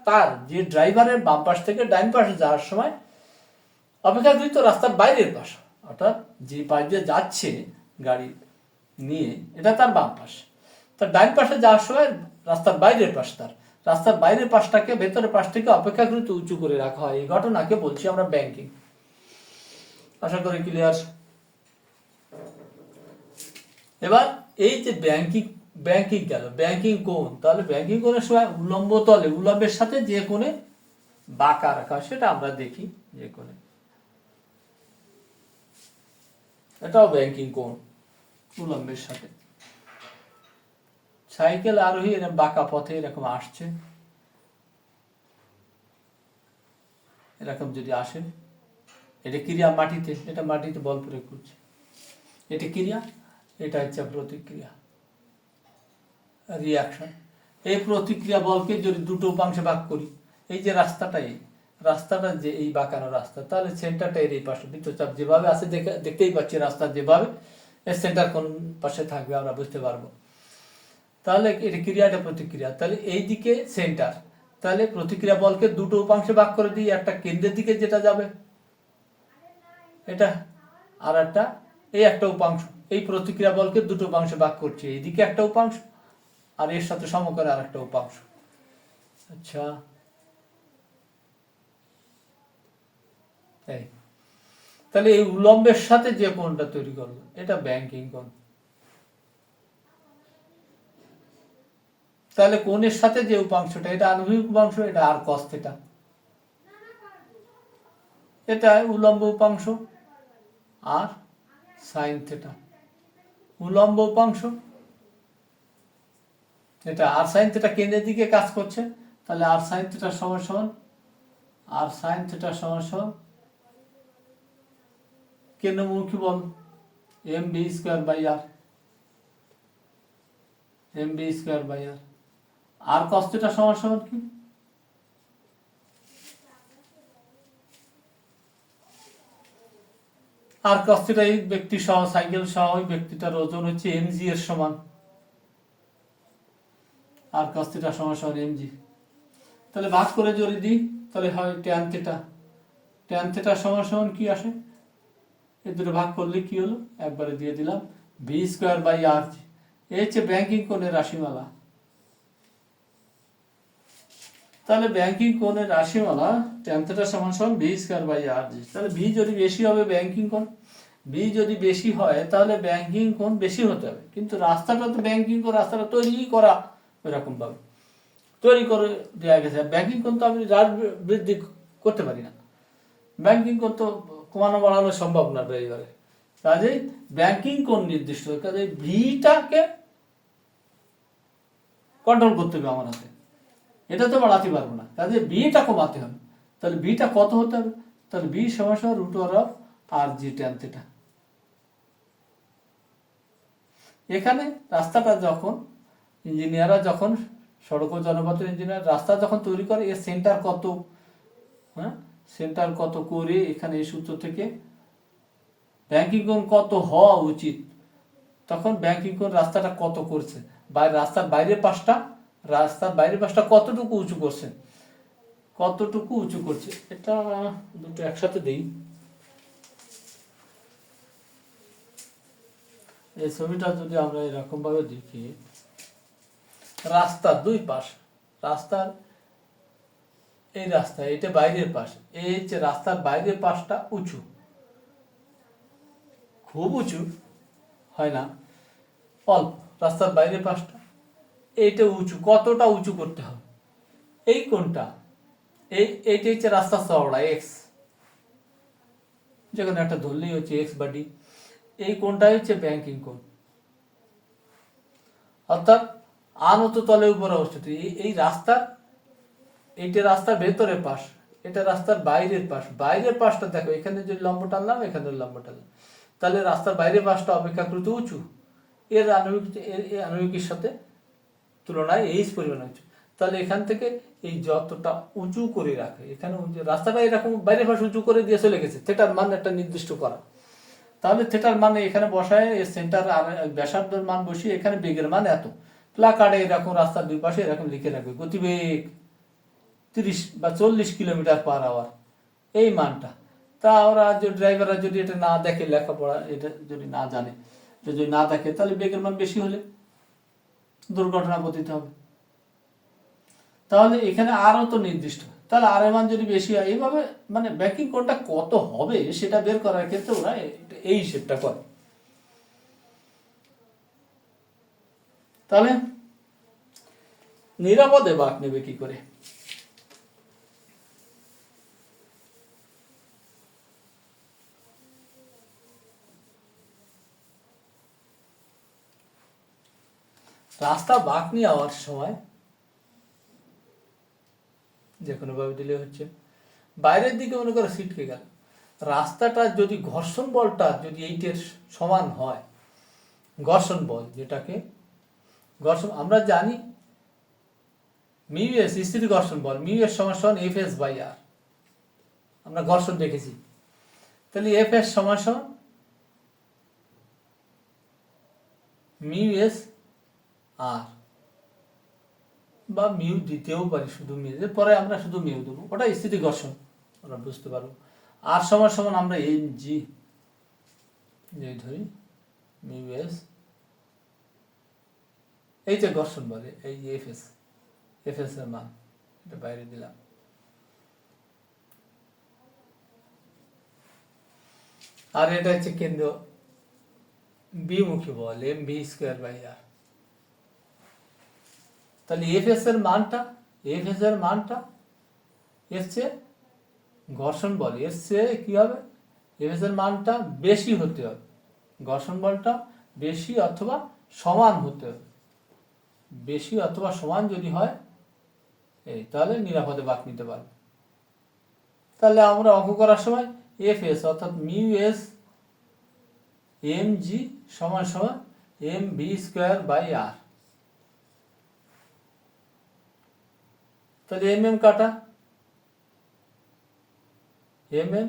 তার যে ড্রাইভারের বাম পাশ থেকে ডাইন পাশে যাওয়ার সময় অপেক্ষাকৃত রাস্তার বাইরের পাশ, অর্থাৎ যে পাশ দিয়ে যাচ্ছে গাড়ি নিয়ে, এটা তার বাম পাশ, তার ডাইন পাশে যাওয়ার সময় রাস্তার বাইরের পাশ, তার রাস্তার বাইরের পাশটাকে ভেতরের পাশ থেকে অপেক্ষাকৃত উঁচু করে রাখা হয়। এই ঘটনাকে বলছি আমরা ব্যাংকিং। আশা করি ক্লিয়ার। এবার এই যে ব্যাংকিং গেল, ব্যাংকিং কোণ, তাহলে ব্যাংকিং কোণের সময় উল্লম্ব তলে উল্লম্বের সাথে যে কোণে বাঁকা রাখা, সেটা আমরা দেখি যে কোণে, এটাও ব্যাংকিং কোণ, উল্লম্বের সাথে। সাইকেল আরোহী এরকম বাঁকা পথে এরকম আসছে, এরকম যদি আসে, এটা ক্রিয়া মাটিতে, এটা মাটিতে বল প্রয়োগ করছে, এটা ক্রিয়া, এটা হচ্ছে প্রতিক্রিয়া, রিয়াকশন। এই প্রতিক্রিয়া বলকে যদি দুটো উপাংশে ভাগ করি, এই যে রাস্তাটাই, রাস্তাটা যে এই বাঁকানো রাস্তা, তাহলে সেন্টারটা এর এই পাশে বৃত্তচাপ যেভাবে আছে দেখতেই পাচ্ছি রাস্তা যেভাবে, এর সেন্টার কোন পাশে থাকবে আমরা বুঝতে পারবো। তাহলে এটা ক্রিয়াটা প্রতিক্রিয়া, তাহলে এই দিকে সেন্টার, তাহলে প্রতিক্রিয়া বলকে দুটো উপাংশে ভাগ করে দিই, একটা কেন্দ্রের দিকে যেটা যাবে এটা, আর একটা এই একটা উপাংশ, এই প্রতিক্রিয়া বলকে দুটো উপাংশে ভাগ করছি, এইদিকে একটা উপাংশ আর এর সাথে সমকরে আর একটা উপাংশ। আচ্ছা, এই তাহলে এই উলম্বের সাথে যে কোণটা তৈরি করলো এটা ব্যাংকিং কোণ। তাহলে কোণের সাথে যে উপাংশটা, এটা আণবিক উপাংশ, এটা আর কস থিটা, এটা উলম্ব উপাংশ আর সাইন থিটা, উলম্ব উপাংশ এটা আর সাইন থিটা কেন্দ্রের দিকে কাজ করছে, তাহলে আর সাইন থিটা সমান সমান আর সাইন থিটা সমান সমান কেন্দ্রমুখী বল m v square by r, m v square by r, আর কস থিটা সমান সমান কি, আর কস থিটা এই ব্যক্তি সহ সাইকেল সহ ওই ব্যক্তিটার ওজন হচ্ছে এমজি এর সমান, আর কস থিটা সমান সমান এমজি। তাহলে ভাগ করে যদি দিই তাহলে হয় ট্যান থিটা, ট্যান থিটা সমান সমান কি আসে, এই দুটো ভাগ করলে কি হলো, একবারে দিয়ে দিলাম ভি স্কোয়ার বাই আর, এই হচ্ছে ব্যাংকিং কোণের রাশিমালা। তাহলে ব্যাংকিং কোণের রাশিমালা ট্যান থিটা সমান সমান ভি স্কোয়ার বাই আর জি। তাহলে ভি যদি বেশি হবে ব্যাংকিং কোণ, ভি যদি বেশি হয় তাহলে ব্যাংকিং কোণ বেশি হতে হবে, কিন্তু রাস্তাটা তো ব্যাংকিং কোণ, রাস্তাটা তৈরি করা এরকম ভাবে তৈরি করে দেওয়া গেছে, ব্যাংকিং কোণ তো আমি হ্রাস বৃদ্ধি করতে পারি না, ব্যাংকিং কোণ তো কমানো বাড়ানো সম্ভব না এইবারে, কাজেই ব্যাংকিং কোণ নির্দিষ্ট, কাজে ভিটাকে কন্ট্রোল করতে হবে আমার হাতে, এটা তো বাড়াতে পারবো না, কাজে বিটা কমাতে হবে। তাহলে বিটা কত হতে হবে, তাহলে বি সমান সমান root over of R G tan theta. এখানে রাস্তাটা যখন ইঞ্জিনিয়াররা যখন সড়ক ও জনপথের ইঞ্জিনিয়ার রাস্তা যখন তৈরি করে এর সেন্টার কত, হ্যাঁ সেন্টার কত করে এখানে এই সূত্র থেকে ব্যাংকিং কোণ কত হওয়া উচিত, তখন ব্যাংকিং কোণ রাস্তাটা কত করছে, রাস্তার বাইরের পাশটা কতটুকু উঁচু করছে, কতটুকু উঁচু করছে, এটা দুটো একসাথে দেই। এই ছবিটা যদি আমরা এরকম ভাবে দেখি, রাস্তার দুই পাশ, রাস্তার এই রাস্তা এটা বাইরের পাশ, এই হচ্ছে রাস্তার বাইরের পাশটা উঁচু, খুব উঁচু হয় না, অল্প, রাস্তার বাইরের পাশটা এইটা উঁচু, কতটা উঁচু করতে হবে, এই কোণটা এইটা হচ্ছে রাস্তার চওড়া এক্স, যেখানে একটা ধরলেই হচ্ছে এক্স বা ডি, এই কোণটাই হচ্ছে ব্যাংকিং কোণ, অর্থাৎ আনত তলে উপর অবস্থিত, এই রাস্তার এইটা রাস্তার ভেতরের পাশ, এটা রাস্তার বাইরের পাশ, বাইরের পাশটা দেখো এখানে যদি লম্ব টানলাম এখানে লম্ব টানলাম, তাহলে রাস্তার বাইরের পাশটা অপেক্ষাকৃত উঁচু, এর আণবিকের সাথে তুলনায় এইচ পরিমাণ উঁচু, তাহলে এখান থেকে এই যতটা উঁচু করে রাখে, এখানে রাস্তাটা এরকম বাইরের পাশ উঁচু করে দিয়ে চলে গেছে, থেটার মান একটা নির্দিষ্ট করা, তাহলে থেটার মানে এখানে বসায় সেন্টার আর ব্যাসার্ধের মান বসিয়ে এখানে বেগের মান এত, প্লাকার্ডে এরকম রাস্তার দুই পাশে এরকম লিখে রাখবে গতিবেগ 30 বা 40 কিলোমিটার পার আওয়ার, এই মানটা। তা ওরা ড্রাইভাররা যদি এটা না দেখে, লেখাপড়া এটা যদি না জানে, যদি না দেখে, তাহলে বেগের মান বেশি হলে দুর্ঘটনা পতিত হবে। তাহলে এখানে আরও তো নির্দিষ্ট, তাহলে আর এর মান যদি বেশি হয়, এইভাবে মানে ব্যাংকিং কোণটা কত হবে সেটা বের করার ক্ষেত্রে ওরা এই হিসেবটা করে। তাহলে নিরাপদে বাঁক নেবে কি করে, রাস্তা বাঁক নিয়ে যাওয়ার সময় যে কোনো ভাবে দিলে হচ্ছে, বাইরের দিকে মনে করো ছিটকে গেল, রাস্তাটা যদি ঘর্ষণ বলটা যদি এইটের সমান হয়, ঘর্ষণ বল যেটাকে ঘর্ষণ আমরা জানি মিউ এস স্থির ঘর্ষণ বল, মিউ এস সমান সমান এফ এস বাই আর, আমরা ঘর্ষণ দেখেছি। তাহলে এফ এস সমান সমান মিউ এস আর, বা মিউ দিতেও পারি, শুধু মিউ, পরে আমরা শুধু মিউ দেবো, ওটা স্থিতি ঘর্ষণ, আমরা বুঝতে পারবো। আর সমান সমান আমরা এম জি যে ধরি মিউ এস, এই যে ঘর্ষণ বলে, এই এফ এস, এফ এস এর মান এটা বাইরে দিলাম। আর এটা হচ্ছে কেন্দ্র বিমুখী বল, এম ভি স্কোয়ার বাই আর। তাহলে এফ এস এর মানটা, এফ এস এর মানটা এর চেয়ে ঘর্ষণ বল এর চেয়ে কি হবে, এফ এস এর মানটা বেশি হতে হবে, ঘর্ষণ বলটা বেশি অথবা সমান হতে হবে। বেশি অথবা সমান যদি হয় এই, তাহলে নিরাপদে বাঁক নিতে পারবে। তাহলে আমরা অঙ্ক করার সময় এফ এস অর্থাৎ মিউ এস এম জি সমান সমান এম ভি স্কোয়ার বাই আর। তাহলে এম এম কাটা, এম এম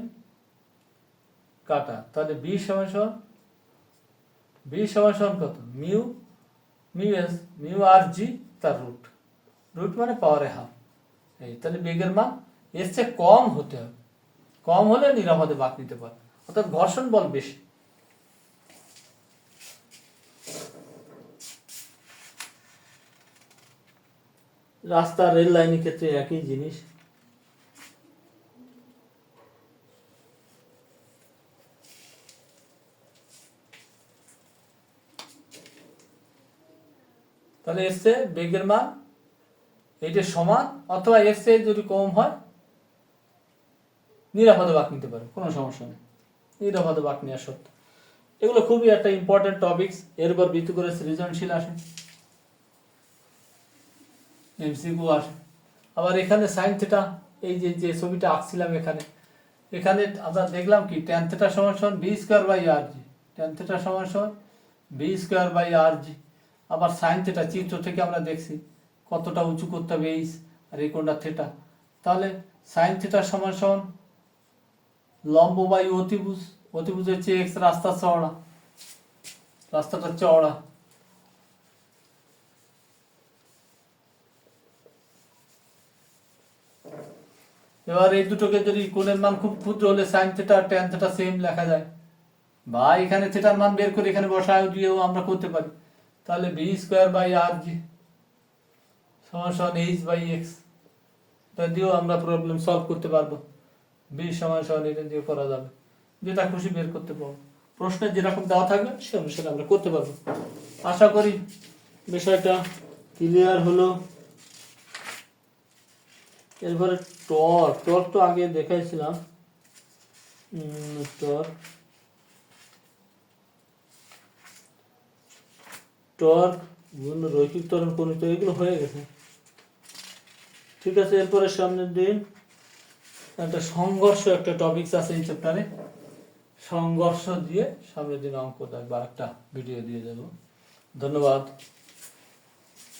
কাটা, তাহলে বি সমান সমান, বি সমান সমান কত, মিউ, মিউ এস, মিউ আর জি তার রুট, রুট মানে পাওয়ারে হাফ। এই তাহলে বেগের মান এর চেয়ে কম হতে হবে, কম হলে নিরাপদে বাঁক নিতে পারে, অর্থাৎ ঘর্ষণ বল বেশি। রাস্তা রেল লাইনের ক্ষেত্রে একই জিনিস। তাহলে এর চেয়ে বেগের মান এইটা সমান অথবা এর চেয়ে যদি কম হয় নিরাপদে বাঁক নিতে পারে, কোনো সমস্যা নেই, নিরাপদে বাঁক নেওয়া সত্য। এগুলো খুবই একটা ইম্পর্টেন্ট টপিকস। এর উপর ভিত্তি করে সৃজনশীল আসে, এমসিকিউ আসে। আবার এখানে সাইন থিটা, এই যে যে ছবিটা আঁকছিলাম এখানে, এখানে আমরা দেখলাম কি ট্যান থিটা সমান সমান B square by R G, tan theta সমান সমান B square by R G. আবার সাইন থিটা চিত্র থেকে আমরা দেখছি কতটা উঁচু করতে হবে এইচ, আর এই কোণটা থিটা। তাহলে সাইন থিটা সমান সমান লম্ব বাই অতিভুজ, অতিভুজের চেয়ে এক্স রাস্তা চওড়া, রাস্তাটা চওড়া। এবার এই দুটোকে যদি কোণের মান খুব ক্ষুদ্র হলে সাইন থিটা আর ট্যান থিটা সেম লেখা যায়, বা এখানে থিটার মান বের করে এখানে বসায় দিয়েও আমরা করতে পারি। তাহলে বি স্কোয়ার বাই আর জি সমান সমান এইচ বাই এক্স, এটা দিয়েও আমরা প্রবলেম সলভ করতে পারবো। বি সমান সমান এটা দিয়ে করা যাবে, যেটা খুশি বের করতে পারবো। প্রশ্নে যেরকম দেওয়া থাকবে সে অনুসারে আমরা করতে পারবো। আশা করি বিষয়টা ক্লিয়ার হলো। এরপরে টর্ক, টর্ক তো আগে দেখাইছিলাম। টর্ক, টর্ক বিভিন্ন রৈখিক ত্বরণ কণিত, এগুলো হয়ে গেছে, ঠিক আছে। এরপরে সামনের দিন একটা সংঘর্ষ, একটা টপিকস আছে এই চ্যাপ্টারে, সংঘর্ষ দিয়ে সামনের দিন অঙ্ক দেখবো, আর একটা ভিডিও দিয়ে দেবো। ধন্যবাদ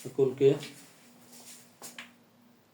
সকলকে।